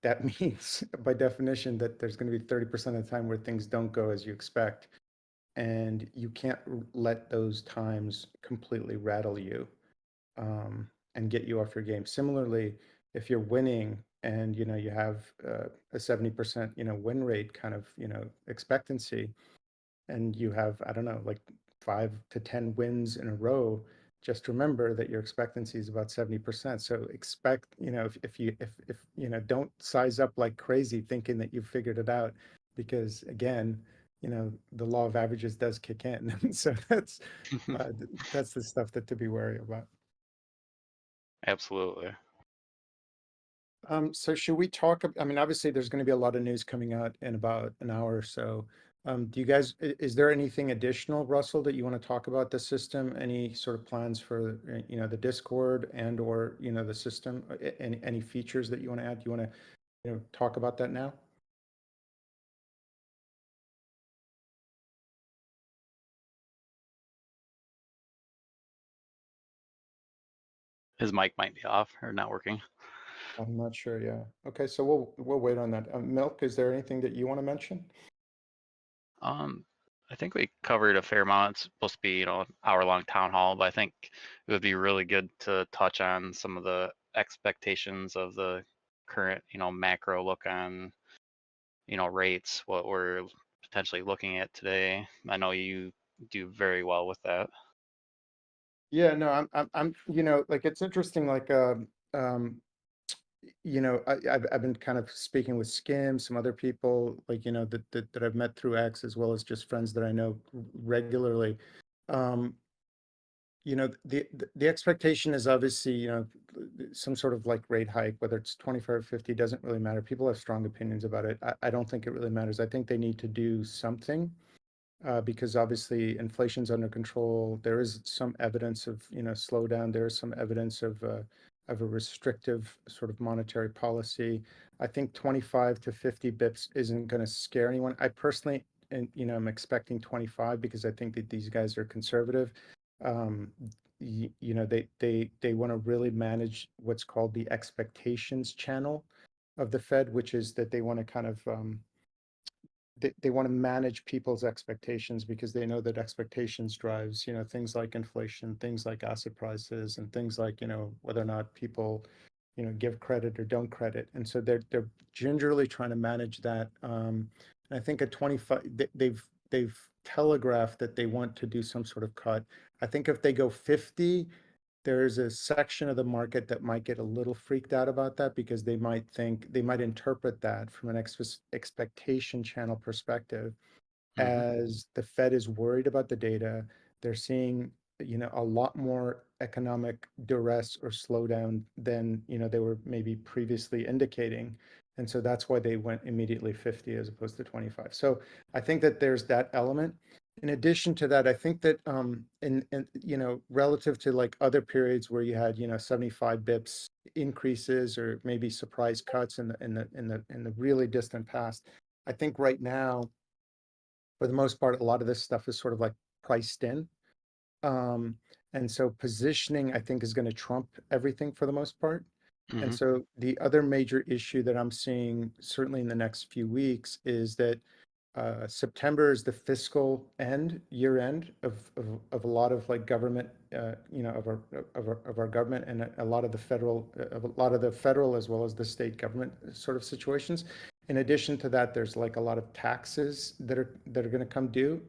That means by definition that there's going to be 30% of the time where things don't go as you expect, and you can't let those times completely rattle you and get you off your game. Similarly, if you're winning and you have a 70% win rate kind of expectancy, and you have, I don't know, like 5 to 10 wins in a row, just remember that your expectancy is about 70%. So expect, if don't size up like crazy thinking that you've figured it out, because again, the law of averages does kick in. So that's the stuff that to be wary about. Absolutely. So should we talk, I mean, obviously there's going to be a lot of news coming out in about an hour or so. Do you guys, is there anything additional, Russell, that you want to talk about the system? Any sort of plans for, the Discord and or, the system? Any features that you want to add? Do you want to, talk about that now? His mic might be off or not working. I'm not sure. Yeah. Okay. So we'll wait on that. Milk, is there anything that you want to mention? I think we covered a fair amount. It's supposed to be, an hour-long town hall, but I think it would be really good to touch on some of the expectations of the current, macro look on, rates, what we're potentially looking at today. I know you do very well with that. Yeah, no, I'm, like it's interesting, like, I've been kind of speaking with Skim, some other people, like, that I've met through X, as well as just friends that I know regularly. Um, the expectation is obviously, some sort of like rate hike, whether it's 25 or 50, doesn't really matter. People have strong opinions about it. I don't think it really matters. I think they need to do something. Because obviously inflation's under control. There is some evidence of slowdown. There is some evidence of a restrictive sort of monetary policy. I think 25 to 50 bips isn't going to scare anyone. I personally, and I'm expecting 25 because I think that these guys are conservative. They want to really manage what's called the expectations channel of the Fed, which is that they want to kind of they want to manage people's expectations, because they know that expectations drives things like inflation, things like asset prices, and things like whether or not people give credit or don't credit. And so they're gingerly trying to manage that. And I think at 25 they've telegraphed that they want to do some sort of cut. I think if they go 50, there's a section of the market that might get a little freaked out about that because they might interpret that from an expectation channel perspective Hmm. as the Fed is worried about the data. They're seeing, a lot more economic duress or slowdown than, they were maybe previously indicating. And so that's why they went immediately 50 as opposed to 25. So I think that there's that element. In addition to that, I think that in relative to like other periods where you had 75 bips increases or maybe surprise cuts in the really distant past, I think right now, for the most part, a lot of this stuff is sort of like priced in. Um, and so positioning, I think, is going to trump everything for the most part. And Hmm. so the other major issue that I'm seeing, certainly in the next few weeks, is that September is the fiscal year end of a lot of like government, of our government, and a lot of the federal as well as the state government sort of situations. In addition to that, there's like a lot of taxes that are going to come due.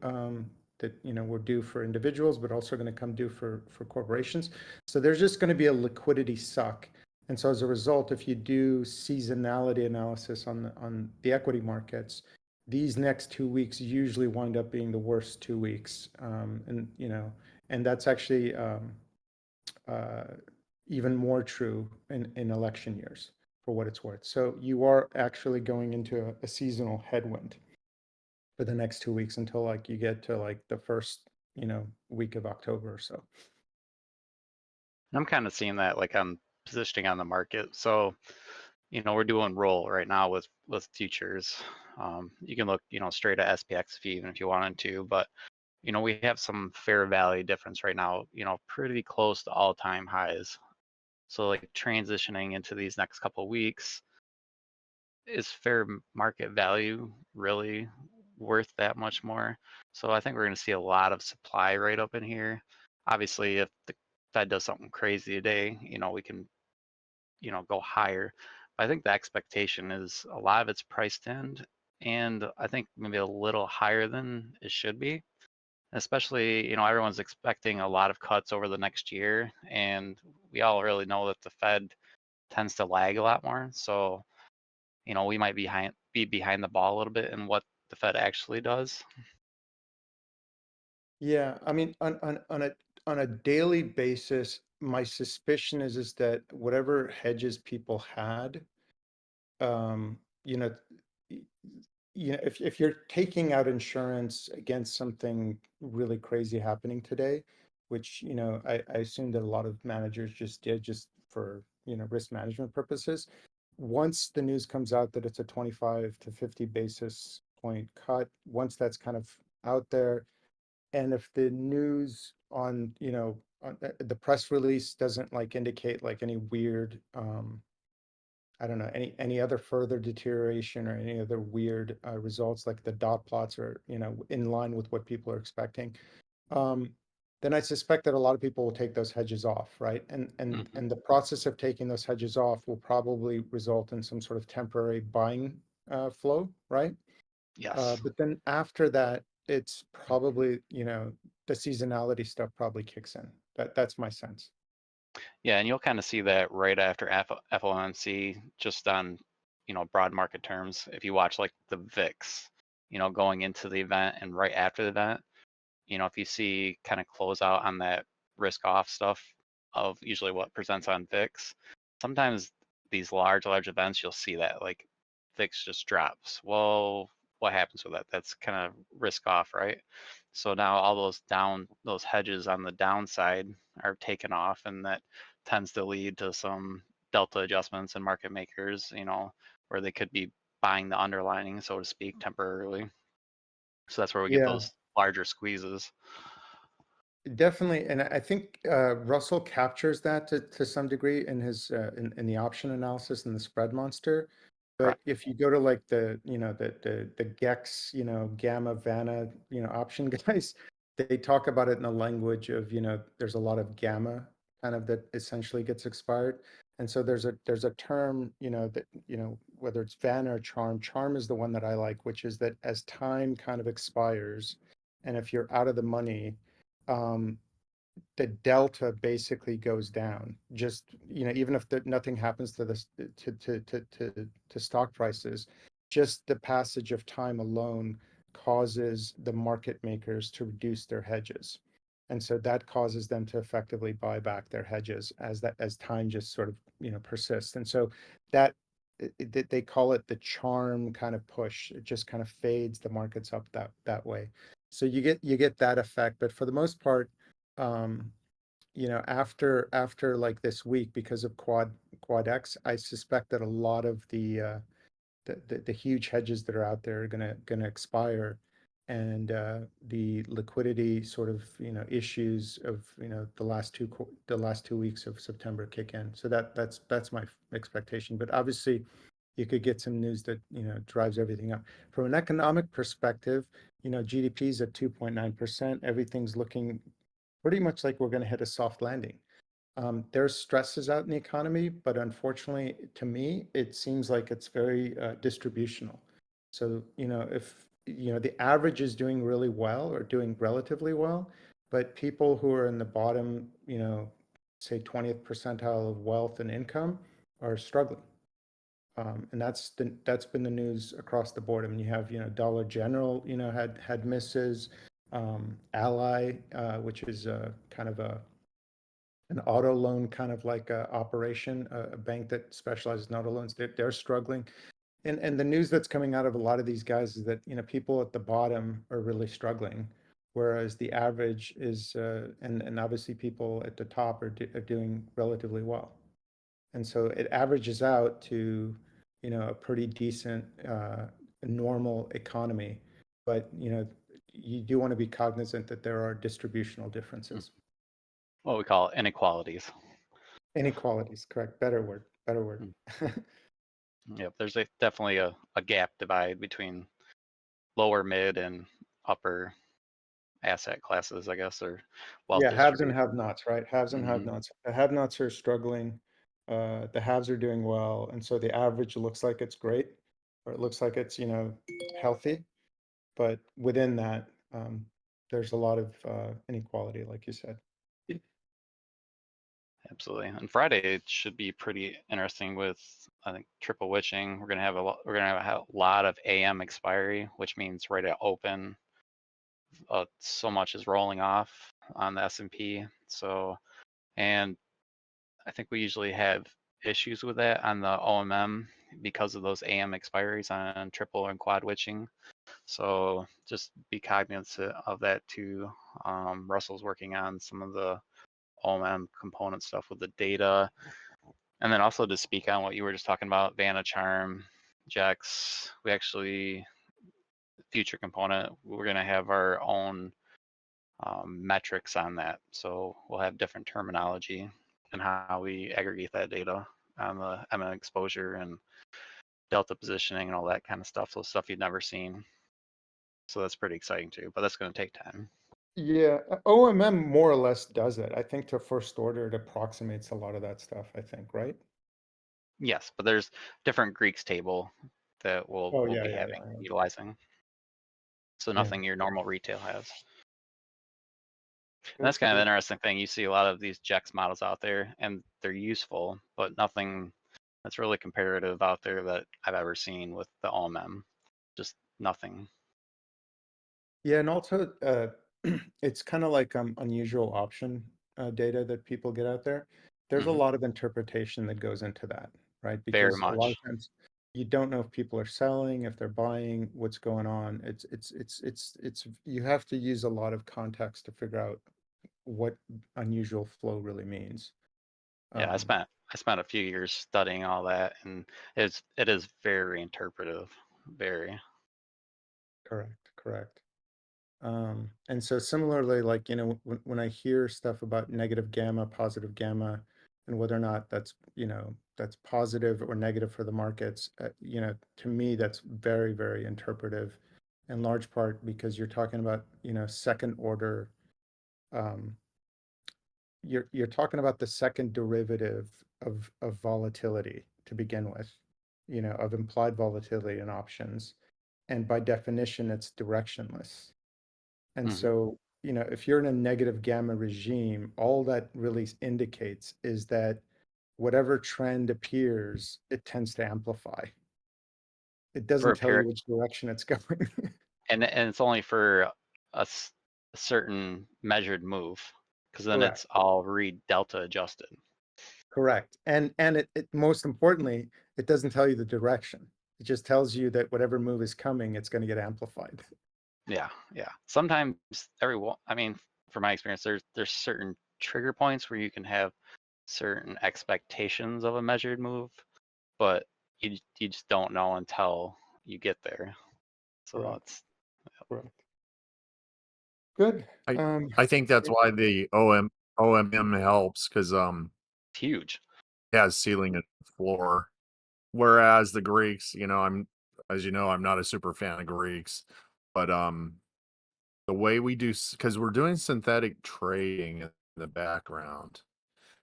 That were due for individuals, but also going to come due for corporations. So there's just going to be a liquidity suck. And so as a result, if you do seasonality analysis on the equity markets, these next 2 weeks usually wind up being the worst 2 weeks. And that's actually uh, even more true in election years for what it's worth. So you are actually going into a seasonal headwind for the next 2 weeks until like you get to like the first, week of October or so. I'm kind of seeing that like I'm positioning on the market. So, we're doing roll right now with futures. You can look, straight at SPX even if you wanted to, but we have some fair value difference right now, pretty close to all-time highs. So like transitioning into these next couple of weeks, is fair market value really worth that much more? So I think we're going to see a lot of supply right up in here. Obviously, if the Fed does something crazy today, we can, go higher. But I think the expectation is a lot of it's priced in, and I think maybe a little higher than it should be. Especially, everyone's expecting a lot of cuts over the next year, and we all really know that the Fed tends to lag a lot more. So, we might be behind the ball a little bit in what the Fed actually does. Yeah, I mean, on a daily basis, my suspicion is that whatever hedges people had, um, you know, y- if you're taking out insurance against something really crazy happening today, which, I assume that a lot of managers just did just for, risk management purposes. Once the news comes out that it's a 25 to 50 basis point cut, once that's kind of out there, and if the news on the press release doesn't like indicate like any weird, I don't know, any other further deterioration or any other weird results, like the dot plots are, in line with what people are expecting, um, then I suspect that a lot of people will take those hedges off, right? And and Hmm. and the process of taking those hedges off will probably result in some sort of temporary buying flow, right? Yes. But then after that, it's probably, the seasonality stuff probably kicks in. That's my sense. Yeah, and you'll kind of see that right after FOMC, just on, broad market terms. If you watch like the VIX, going into the event and right after the event, if you see kind of close out on that risk off stuff of usually what presents on VIX, sometimes these large events, you'll see that like VIX just drops. Well, what happens with that? That's kind of risk off, right? So now all those hedges on the downside are taken off, and that tends to lead to some delta adjustments in market makers, where they could be buying the underlining, so to speak, temporarily. So that's where we get Yeah, those larger squeezes. definitely. And I think Russell captures that to some degree in his in the option analysis and the spread monster. But Correct. if you go to like the GEX, Gamma, Vanna, option guys, they talk about it in the language of, there's a lot of gamma kind of that essentially gets expired. And so there's a term, that, whether it's Vanna or Charm. Charm is the one that I like, which is that as time kind of expires, and if you're out of the money, um, the delta basically goes down. Just, even if nothing happens to this to stock prices, just the passage of time alone causes the market makers to reduce their hedges. And so that causes them to effectively buy back their hedges as time just sort of, persists. And so that they call it the charm kind of push. It just kind of fades the markets up that way. So you get that effect, but for the most part, um, after like this week, because of Quad X, I suspect that a lot of the huge hedges that are out there are gonna expire, and the liquidity sort of issues of the last 2 weeks of September kick in. So that's my expectation. But obviously, you could get some news that drives everything up. From an economic perspective, GDP is at 2.9%. Everything's looking pretty much like we're going to hit a soft landing. There's stresses out in the economy, but unfortunately, to me, it seems like it's very distributional. So, if the average is doing really well or doing relatively well, but people who are in the bottom, say 20th percentile of wealth and income are struggling. And that's been the news across the board. I mean, you have Dollar General, had misses. Ally, which is kind of an auto loan kind of like a operation, a bank that specializes in auto loans. They're struggling, and the news that's coming out of a lot of these guys is that people at the bottom are really struggling, whereas the average is and obviously people at the top are doing relatively well. And so it averages out to a pretty decent normal economy, but you do want to be cognizant that there are distributional differences. What we call inequalities. Inequalities, correct. Better word. Yep, there's definitely a gap divide between lower, mid, and upper asset classes, I guess, or wealth Yeah, haves and distribution. have-nots, right? Haves and have-nots. The have-nots are struggling. The haves are doing well, and so the average looks like it's great, or it looks like it's healthy. But within that, there's a lot of inequality, like you said. Absolutely. On Friday, it should be pretty interesting with, I think, triple witching. We're gonna have a lot of AM expiry, which means right at open, so much is rolling off on the S&P. So, and I think we usually have issues with that on the OMM because of those AM expiries on triple and quad witching. So just be cognizant of that too. Russell's working on some of the OMM component stuff with the data. And then also to speak on what you were just talking about, Vanna Charm, Jex, we actually, future component, we're gonna have our own metrics on that. So we'll have different terminology and how we aggregate that data on the M exposure and delta positioning and all that kind of stuff. So stuff you've never seen. So that's pretty exciting too, but that's going to take time. Yeah, OMM more or less does it. I think to first order, it approximates a lot of that stuff, I think, right? Yes, but there's different Greeks table that we'll Oh, we'll yeah, be yeah, having yeah. utilizing. So Yeah, nothing your normal retail has. And good, that's kind of an good. interesting thing. You see a lot of these JEX models out there and they're useful, but nothing that's really comparative out there that I've ever seen with the OMM. Just nothing. Yeah, and also it's kind of like unusual option data that people get out there. There's a Hmm. lot of interpretation that goes into that, right? Very Because a lot of much. times you don't know if people are selling, if they're buying, what's going on. It's you have to use a lot of context to figure out what unusual flow really means. Yeah, I Um, spent a few years studying all that, and it is very interpretive. Very. correct, correct. And so similarly, like, when I hear stuff about negative gamma, positive gamma, and whether or not that's positive or negative for the markets, to me, that's very, very interpretive, in large part because you're talking about, second order, um, you're talking about the second derivative of volatility to begin with, of implied volatility in options. And by definition, it's directionless. And Hmm. so if you're in a negative gamma regime, all that really indicates is that whatever trend appears, it tends to amplify. It For doesn't a tell you period, which direction it's going. and it's only for a certain measured move, because then Correct. it's all delta adjusted. Correct. And it most importantly, it doesn't tell you the direction. It just tells you that whatever move is coming, it's going to get amplified. Yeah, yeah. Sometimes I mean, from my experience, there's certain trigger points where you can have certain expectations of a measured move, but you just don't know until you get there. So Correct. it's Correct. Good. I Um, I think that's why the OMM helps because huge. it has ceiling and floor. Whereas the Greeks, as you know, I'm not a super fan of Greeks, but the way we do, because we're doing synthetic trading in the background,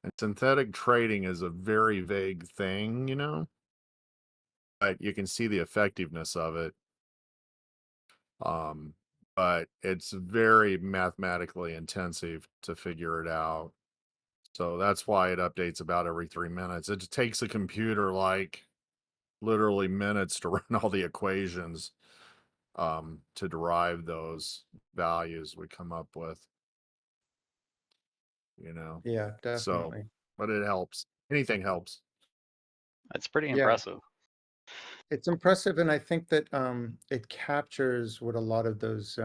and synthetic trading is a very vague thing, but you can see the effectiveness of it. Um, but it's very mathematically intensive to figure it out. So that's why it updates about every 3 minutes. It takes a computer like literally minutes to run all the equations to derive those values we come up with, yeah, So, definitely. but it helps. Anything helps. It's pretty Yeah, impressive. it's impressive, and I think that it captures what a lot of those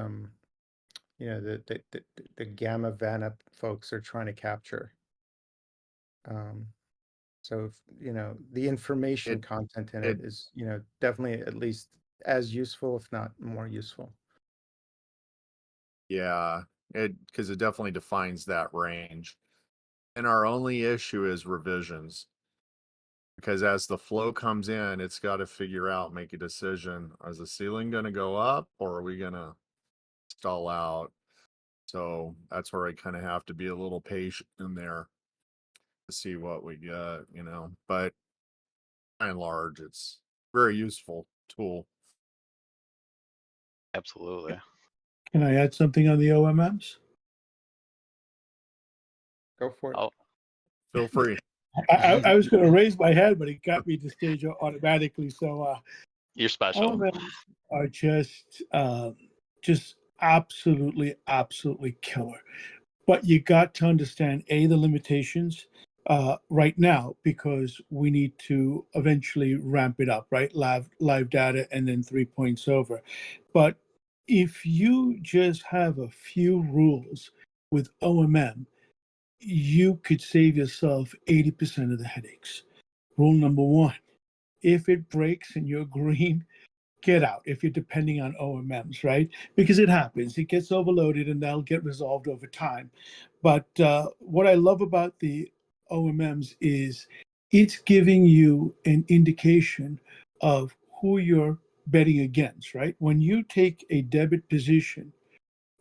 the gamma VANA folks are trying to capture. Um, so the information It, content in it it, is definitely at least as useful, if not more useful. yeah, because it definitely defines that range. And our only issue is revisions. Because as the flow comes in, it's got to figure out, make a decision. Is the ceiling going to go up or are we going to stall out? So that's where I kind of have to be a little patient in there to see what we get. But by and large, it's very useful tool. Absolutely. Can I add something on the OMMs? Go for it. Oh, Feel free. I was going to raise my hand, but it got me to stage automatically. So you're special. OMMs are just absolutely, absolutely killer. But you got to understand the limitations right now, because we need to eventually ramp it up, right? Live data and then 3 points over. But if you just have a few rules with OMM, you could save yourself 80% of the headaches. Rule number one: if it breaks and you're green, get out if you're depending on OMMs, right? Because it happens, it gets overloaded and that'll get resolved over time. But what I love about the OMMs is it's giving you an indication of who you're betting against, right? When you take a debit position,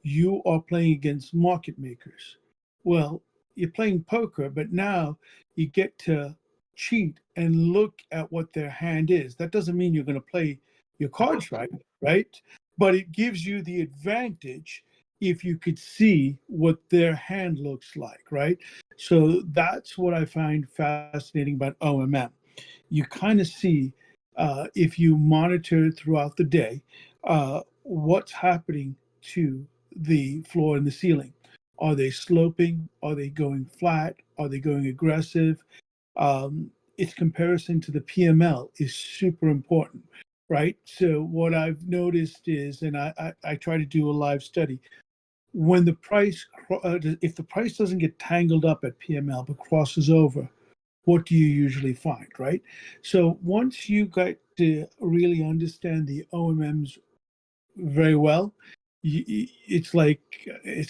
you are playing against market makers. Well, you're playing poker, but now you get to cheat and look at what their hand is. That doesn't mean you're going to play your cards right, right? But it gives you the advantage if you could see what their hand looks like, right? So that's what I find fascinating about OMM. You kind of see, if you monitor throughout the day, what's happening to the floor and the ceiling. Are they sloping? Are they going flat? Are they going aggressive? Its comparison to the PML is super important, right? So what I've noticed is, and I try to do a live study, when the price, if the price doesn't get tangled up at PML but crosses over, what do you usually find, right? So once you got to really understand the OMMs very well, it's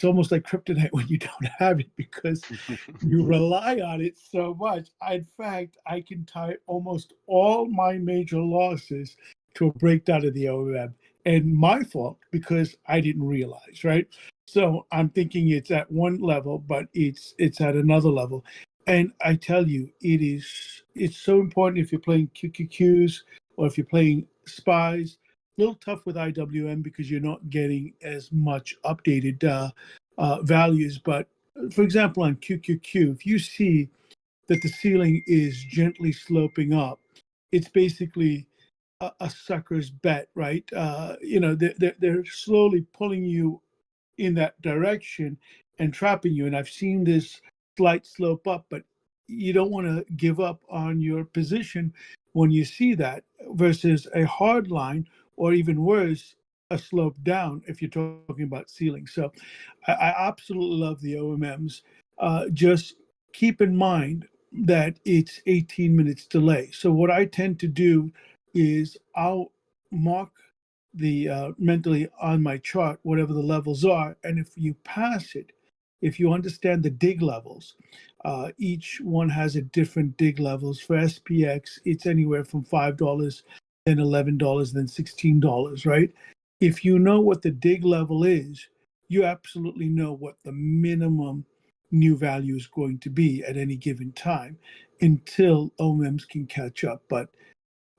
almost like kryptonite when you don't have it, because you rely on it so much. In fact, I can tie almost all my major losses to a breakdown of the OMM, and my fault because I didn't realize, right? So I'm thinking it's at one level, but it's at another level. And I tell you, it's so important if you're playing QQQs or if you're playing spies. A little tough with IWM because you're not getting as much updated values. But for example, on QQQ, if you see that the ceiling is gently sloping up, it's basically a sucker's bet, right? They're slowly pulling you in that direction and trapping you. And I've seen this slight slope up, but you don't want to give up on your position when you see that versus a hard line, or even worse, a slope down if you're talking about ceiling. So I absolutely love the OMMs. Just keep in mind that it's 18 minutes delay. So what I tend to do is I'll mark the mentally on my chart whatever the levels are, and if you pass it, if you understand the dig levels, each one has a different dig levels. For SPX, it's anywhere from $5, then $11, then $16, right? If you know what the dig level is, you absolutely know what the minimum new value is going to be at any given time until OMEMs can catch up. But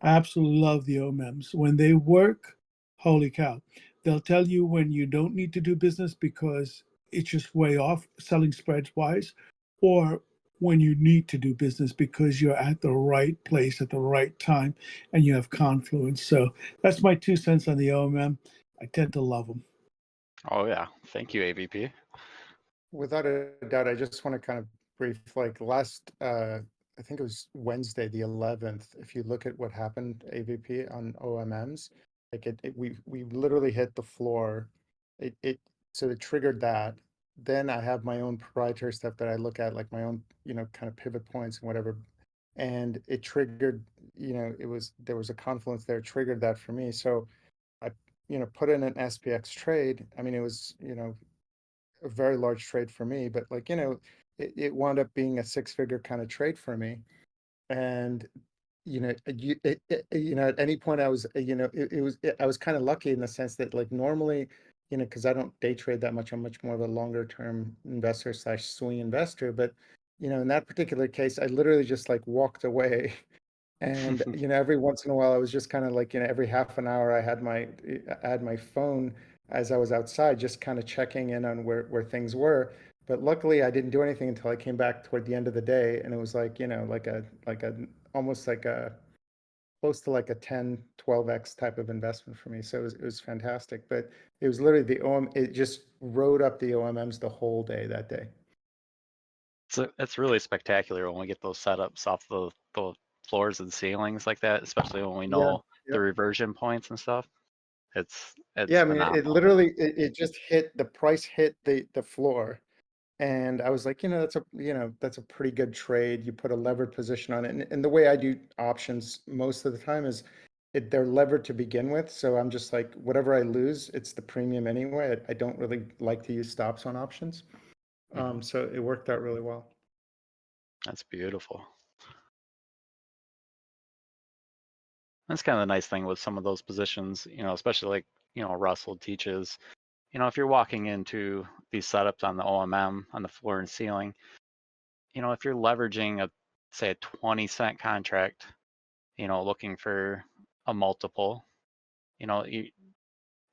I absolutely love the OMEMs. When they work, holy cow. They'll tell you when you don't need to do business because it's just way off selling spreads wise, or when you need to do business because you're at the right place at the right time and you have confluence. So that's my 2 cents on the OMM. I tend to love them. Oh yeah, thank you, AVP. Without a doubt, I just want to kind of brief, like last, I think it was Wednesday, the 11th. If you look at what happened, AVP on OMMs, like we literally hit the floor. So it triggered that. Then I have my own proprietary stuff that I look at, like my own, kind of pivot points and whatever. And it triggered, there was a confluence there, triggered that for me. So I, put in an SPX trade. I mean, it was, a very large trade for me, but like, it wound up being a six-figure kind of trade for me. And, at any point I was, I was kind of lucky in the sense that like normally, because I don't day trade that much, I'm much more of a longer term investor / swing investor. But, in that particular case, I literally just like walked away. And, every once in a while, I was just kind of like, every half an hour, I had my phone as I was outside, just kind of checking in on where things were. But luckily, I didn't do anything until I came back toward the end of the day, and it was like, like a almost like a close to like a 10, 12x type of investment for me. So it was fantastic. But it was literally it just rode up the OMMs the whole day that day. So it's really spectacular when we get those setups off the floors and ceilings like that, especially when we Yeah. know Yeah. the reversion points and stuff. It's Yeah, I mean, it phenomenal. literally, it just hit, the price hit the floor. And I was like, that's a pretty good trade. You put a levered position on it. And the way I do options most of the time is they're levered to begin with. So I'm just like, whatever I lose, it's the premium anyway. I don't really like to use stops on options. So it worked out really well. That's beautiful. That's kind of the nice thing with some of those positions, especially like, Russell teaches, if you're walking into these setups on the OMM, on the floor and ceiling, if you're leveraging say a 20-cent contract, looking for a multiple,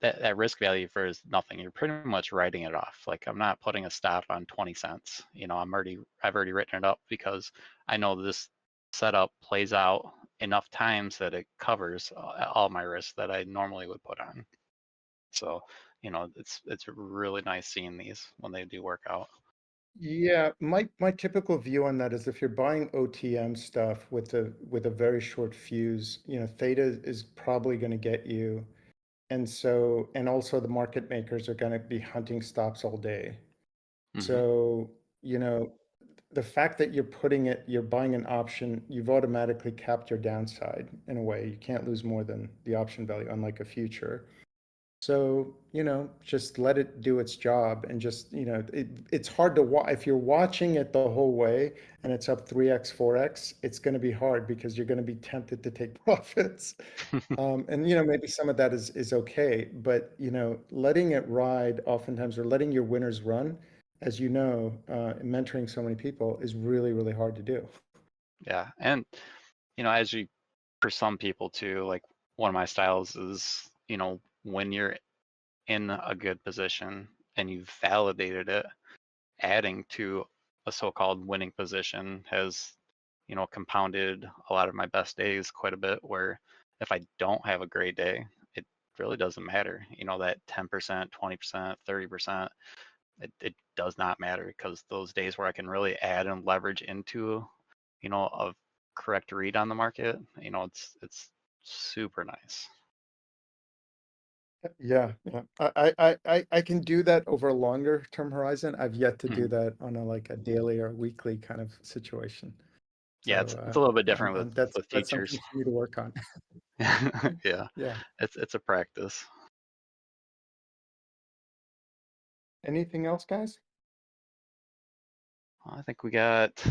that risk value for is nothing. You're pretty much writing it off. Like I'm not putting a stop on 20 cents. I've already written it up because I know this setup plays out enough times that it covers all my risks that I normally would put on. So, it's really nice seeing these when they do work out. Yeah, my typical view on that is if you're buying OTM stuff with a very short fuse, theta is probably going to get you. And so, and also the market makers are going to be hunting stops all day. So, the fact that you're buying an option, you've automatically capped your downside in a way. You can't lose more than the option value, unlike a future. So, just let it do its job and just, it's hard to watch. If you're watching it the whole way and it's up 3x, 4x, it's going to be hard because you're going to be tempted to take profits. And, maybe some of that is okay, but, letting it ride oftentimes, or letting your winners run, as mentoring so many people is really, really hard to do. Yeah. And, for some people too, like one of my styles is, when you're in a good position, and you've validated it, adding to a so-called winning position has, you know, compounded a lot of my best days quite a bit, where if I don't have a great day, it really doesn't matter. You know, that 10%, 20%, 30%, it does not matter, because those days where I can really add and leverage into, you know, a correct read on the market, you know, it's super nice. Yeah, yeah. I can do that over a longer term horizon. I've yet to do Mhm. that on a like a daily or weekly kind of situation. Yeah, So it's a little bit different that's with something futures. for me to work on. Yeah, Yeah. it's a practice. Anything else, guys? I think we got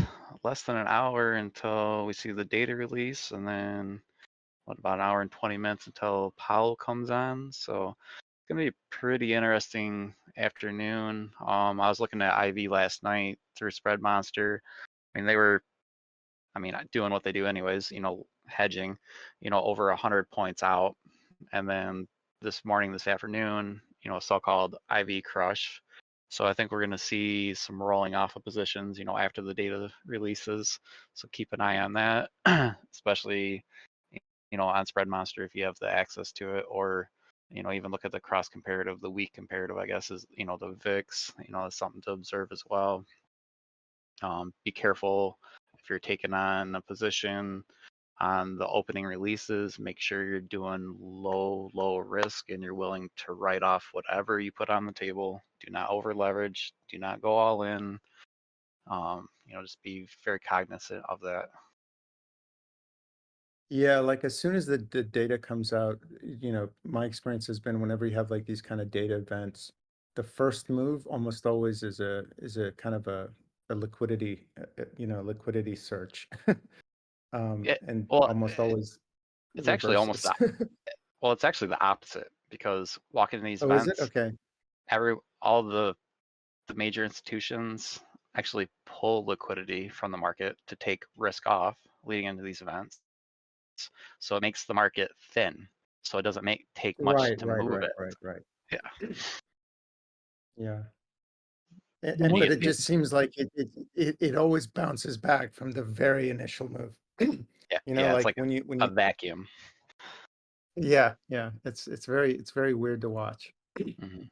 less than an hour until we see the data release, and then what, about an hour and 20 minutes until Powell comes on. So it's gonna be a pretty interesting afternoon. I was looking at IV last night through Spread Monster. I mean, they were, doing what they do anyways, you know, hedging, you know, over 100 points out. And then this morning, this afternoon, you know, a so-called IV crush. So I think we're going to see some rolling off of positions, you know, after the data releases. So keep an eye on that, especially, you know, on Spread Monster if you have the access to it, or, you know, even look at the cross comparative, the week comparative, I guess, is, you know, the VIX, you know, is something to observe as well. Be careful if you're taking on a position on the opening releases. Make sure you're doing low risk and you're willing to write off whatever you put on the table. Do not over leverage. Do not go all in. You know, just be very cognizant of that. Yeah, like as soon as the data comes out, you know, my experience has been whenever you have like these kind of data events, the first move almost always is a kind of a liquidity, you know, liquidity search. It, And well, almost always it's actually almost reverses. it's actually the opposite, because walking in these Oh, is it? events, Okay. all the major institutions actually pull liquidity from the market to take risk off leading into these events. So it makes the market thin. So it doesn't take much Right, to right, move right, it. right, right. Yeah. Yeah. The And But one it just seems like it always bounces back from the very initial move. You know, it's like like when a you vacuum. yeah, yeah. It's very weird to watch. Mhm.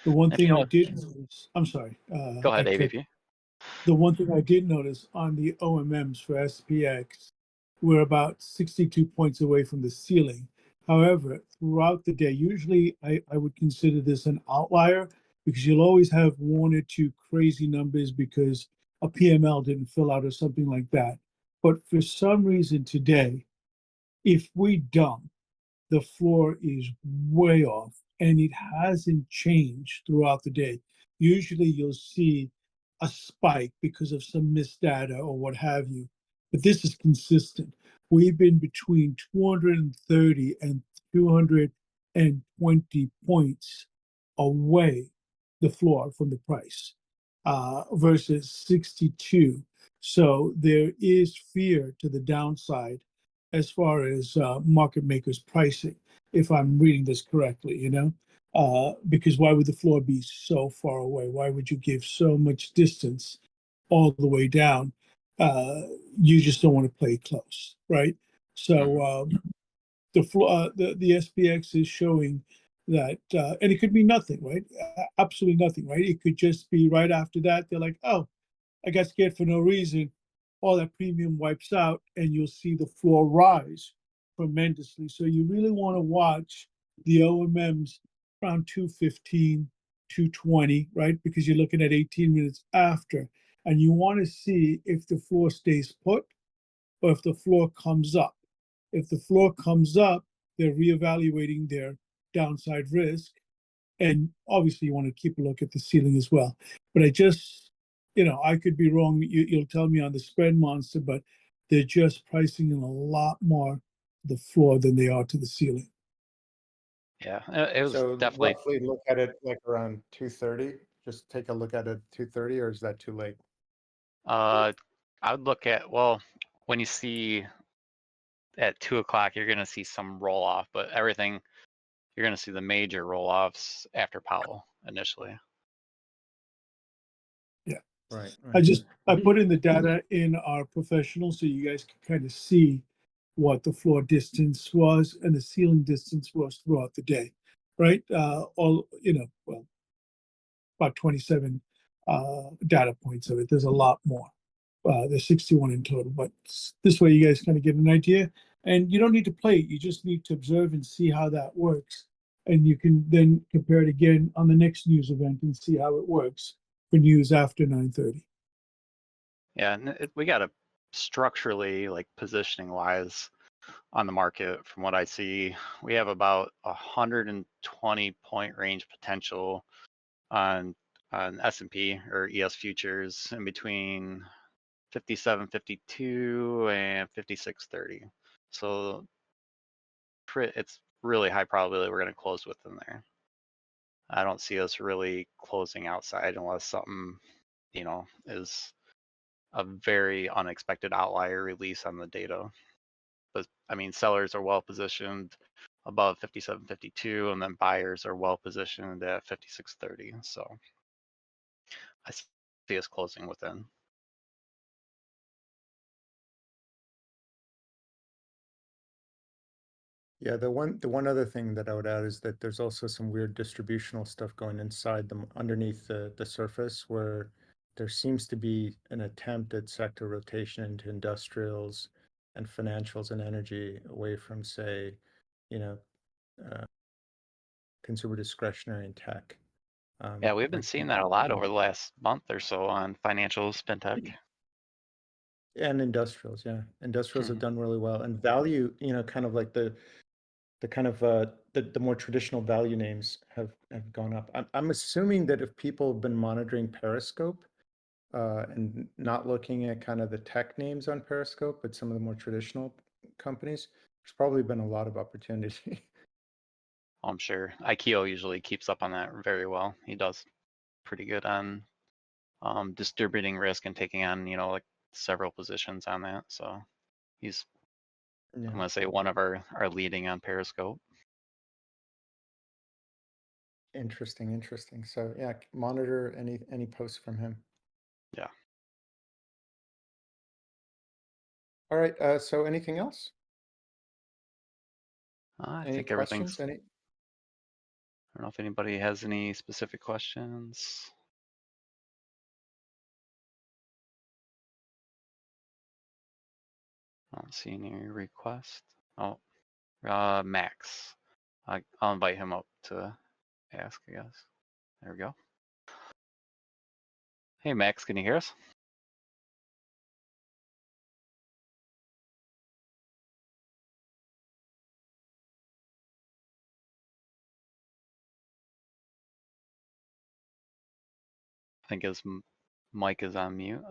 the one If you thing I don't, did notice, I'm sorry, go I ahead, cut. AVP. The one thing I did notice on the OMMs for SPX, we're about 62 points away from the ceiling. However, throughout the day, usually I would consider this an outlier, because you'll always have one or two crazy numbers because a PML didn't fill out or something like that. But for some reason today, if we dump, the floor is way off and it hasn't changed throughout the day. Usually you'll see a spike because of some missed data or what have you, but this is consistent. We've been between 230 and 220 points away the floor from the price versus 62. So there is fear to the downside as far as market makers pricing, if I'm reading this correctly, you know? Because why would the floor be so far away? Why would you give so much distance all the way down? You just don't want to play close, right? So the floor, the SPX is showing that, and it could be nothing, right? Absolutely nothing, right? It could just be right after that. They're like, oh, I got scared for no reason. All that premium wipes out, and you'll see the floor rise tremendously. So you really want to watch the OMMs around 215, 220, right? Because you're looking at 18 minutes after, and you want to see if the floor stays put or if the floor comes up. If the floor comes up, they're reevaluating their downside risk. And obviously, you want to keep a look at the ceiling as well. But I just, I could be wrong. You'll tell me on the spread monster, but they're just pricing in a lot more to the floor than they are to the ceiling. Yeah, it was So definitely. roughly look at it like around 230. Just take a look at it 230, or is that too late? I would look at, well, when you see at 2 o'clock, you're gonna see some roll off, but everything, you're gonna see the major roll offs after Powell initially. Right. I put in the data in our professional so you guys can kind of see what the floor distance was and the ceiling distance was throughout the day, right? All, well, about 27 data points of it. There's a lot more. There's 61 in total, but this way you guys kind of get an idea. And you don't need to play it. You just need to observe and see how that works. And you can then compare it again on the next news event and see how it works for news after 9:30. Yeah, and we got to structurally, like positioning wise, on the market. From what I see, we have about 120 point range potential on S&P or ES futures in between 57.52 and 56.30. So it's really high probability we're going to close within there. I don't see us really closing outside unless something, is a very unexpected outlier release on the data. But I mean, sellers are well positioned above 57.52, and then buyers are well positioned at 56.30. So I see us closing within. Yeah, the one other thing that I would add is that there's also some weird distributional stuff going inside them underneath the surface, where there seems to be an attempt at sector rotation into industrials and financials and energy away from, say, consumer discretionary and tech. Yeah, we've been seeing that a lot over the last month or so on financials, fintech. And industrials, yeah. Industrials have done really well. And value, kind of like the kind of the more traditional value names have gone up. I'm assuming that if people have been monitoring Periscope and not looking at kind of the tech names on Periscope, but some of the more traditional companies, there's probably been a lot of opportunity. I'm sure IKEO usually keeps up on that very well. He does pretty good on distributing risk and taking on, like several positions on that. So he's, Yeah. I'm gonna say, one of our leading on Periscope. Interesting. So yeah, monitor any posts from him. Yeah. All right. So anything else? I Any think questions? everything's. I don't know if anybody has any specific questions. I don't see any requests. Oh, Max. I'll invite him up to ask, I guess. There we go. Hey, Max, can you hear us? I think his mic is on mute,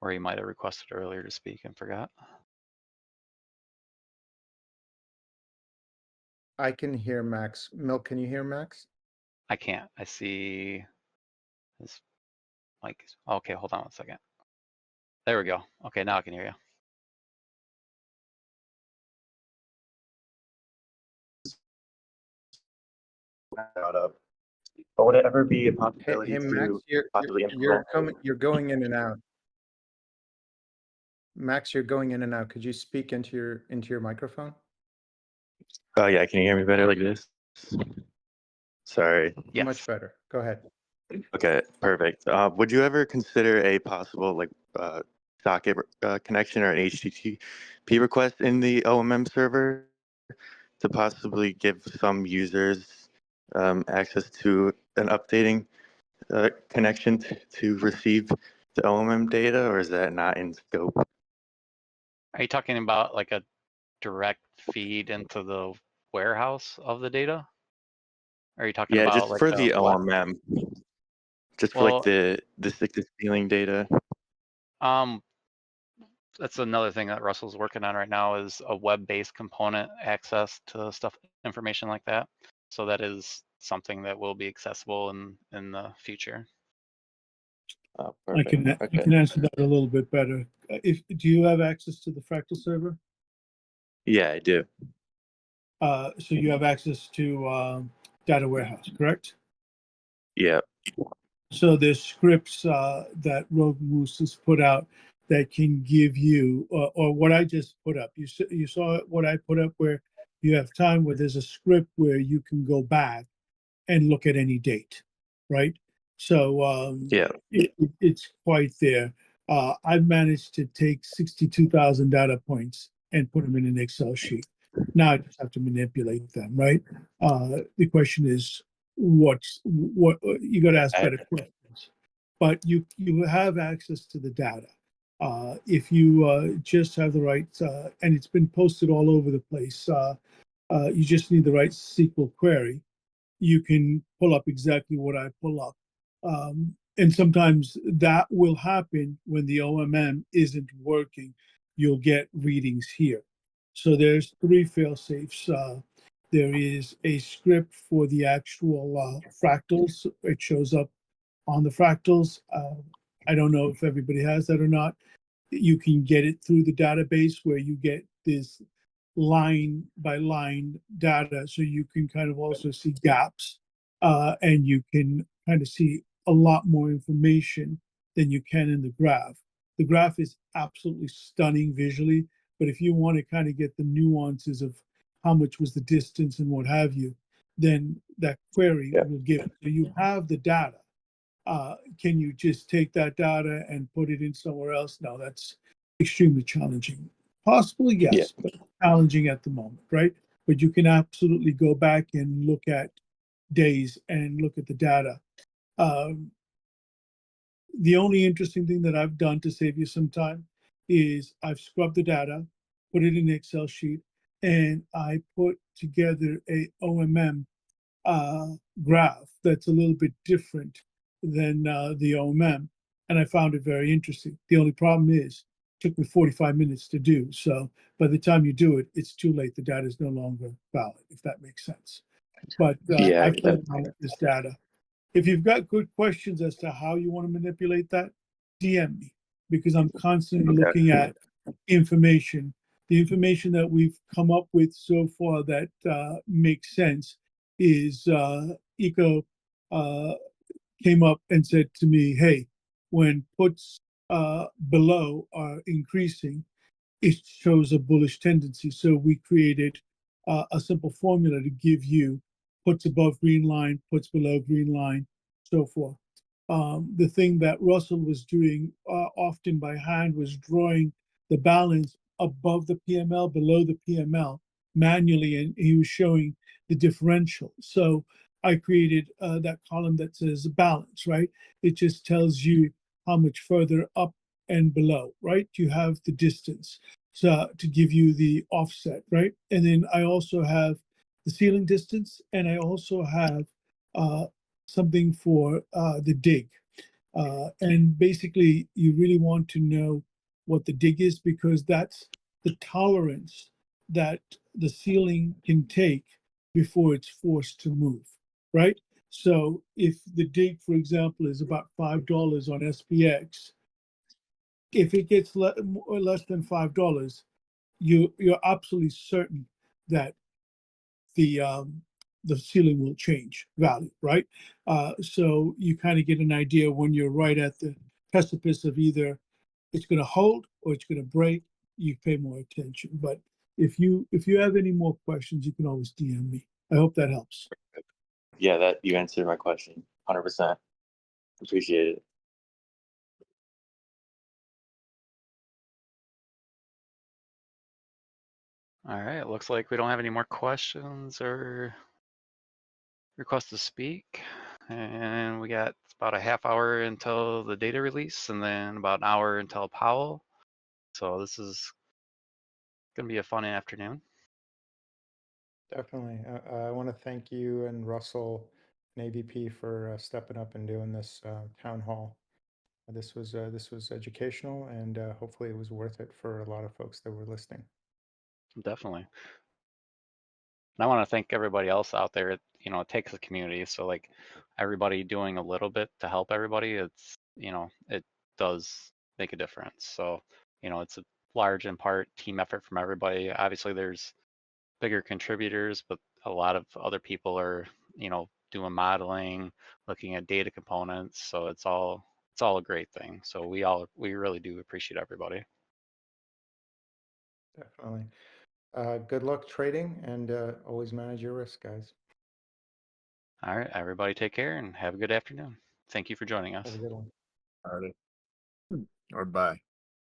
or he might have requested earlier to speak and forgot. I can hear Max. Milk, can you hear Max? I can't. I see his mic. Okay, hold on one second. There we go. Okay, now I can hear you. Up. But would it ever be a possibility Hey Max, to possibly implement? you're going in and out. Max, you're going in and out. Could you speak into your microphone? Oh yeah, can you hear me better like this? Sorry. Yes. Much better. Go ahead. Okay, perfect. Would you ever consider a possible socket connection or an HTTP request in the OMM server to possibly give some users access to an updating connection to receive the OMM data, or is that not in scope? Are you talking about like a direct feed into the warehouse of the data? Or are you talking Yeah, about just like for the the web? OMM, just for Well, the ceiling data. that's another thing that Russell's working on right now is a web-based component access to stuff, information like that. So that is something that will be accessible in the future. Oh, I perfect. can answer that a little bit better. Do you have access to the Fractal server? Yeah, I do. So you have access to data warehouse, correct? Yeah. So there's scripts that Rogue Moose has put out that can give you, or what I just put up. You saw what I put up where you have time where there's a script where you can go back and look at any date, right? So Yeah. it's quite there. I've managed to take 62,000 data points and put them in an Excel sheet. Now I just have to manipulate them, right? The question is, what you got to ask better questions, but you have access to the data. If you just have the right, and it's been posted all over the place, you just need the right SQL query. You can pull up exactly what I pull up. And sometimes that will happen when the OMM isn't working. You'll get readings here. So there's 3 fail safes. There is a script for the actual fractals. It shows up on the fractals. I don't know if everybody has that or not. You can get it through the database where you get this line by line data, so you can kind of also see gaps, and you can kind of see a lot more information than you can in the graph. The graph is absolutely stunning visually, but if you want to kind of get the nuances of how much was the distance and what have you, then that query will give it. So you have the data. Can you just take that data and put it in somewhere else? No, that's extremely challenging. Possible, yes, but challenging at the moment, right? But you can absolutely go back and look at days and look at the data. The only interesting thing that I've done to save you some time is I've scrubbed the data, put it in an Excel sheet, and I put together a OMM graph that's a little bit different than the OMM, and I found it very interesting. The only problem is it took me 45 minutes to do. So by the time you do it, it's too late. The data is no longer valid, if that makes sense. But I've played around with this data. If you've got good questions as to how you want to manipulate that, DM me, because I'm constantly looking at information. The information that we've come up with so far that makes sense is Eco came up and said to me, hey, when puts below are increasing, it shows a bullish tendency. So we created a simple formula to give you puts above green line, puts below green line, so forth. The thing that Russell was doing often by hand was drawing the balance above the PML, below the PML manually, and he was showing the differential. So I created that column that says balance, right? It just tells you how much further up and below, right? You have the distance to give you the offset, right? And then I also have the ceiling distance, and I also have something for the dig. And basically, you really want to know what the dig is, because that's the tolerance that the ceiling can take before it's forced to move, right? So if the dig, for example, is about $5 on SPX, if it gets less than $5, you're absolutely certain that the ceiling will change value, right? So you kind of get an idea when you're right at the precipice of either it's going to hold or it's going to break. You pay more attention. But if you have any more questions, you can always DM me. I hope that helps. Yeah, that you answered my question 100%. Appreciate it. All right, it looks like we don't have any more questions or requests to speak. And we got about a half hour until the data release and then about an hour until Powell. So this is going to be a fun afternoon. Definitely. I want to thank you and Russell and AVP for stepping up and doing this town hall. This was educational, and hopefully it was worth it for a lot of folks that were listening. Definitely. And I want to thank everybody else out there. It takes a community. So like everybody doing a little bit to help everybody, it does make a difference. So, it's a large in part team effort from everybody. Obviously there's bigger contributors, but a lot of other people are, doing modeling, looking at data components. So it's all a great thing. So we really do appreciate everybody. Definitely. Good luck trading, and always manage your risk, guys. All right, everybody take care and have a good afternoon. Thank you for joining us. Have a good one. All right. Or bye.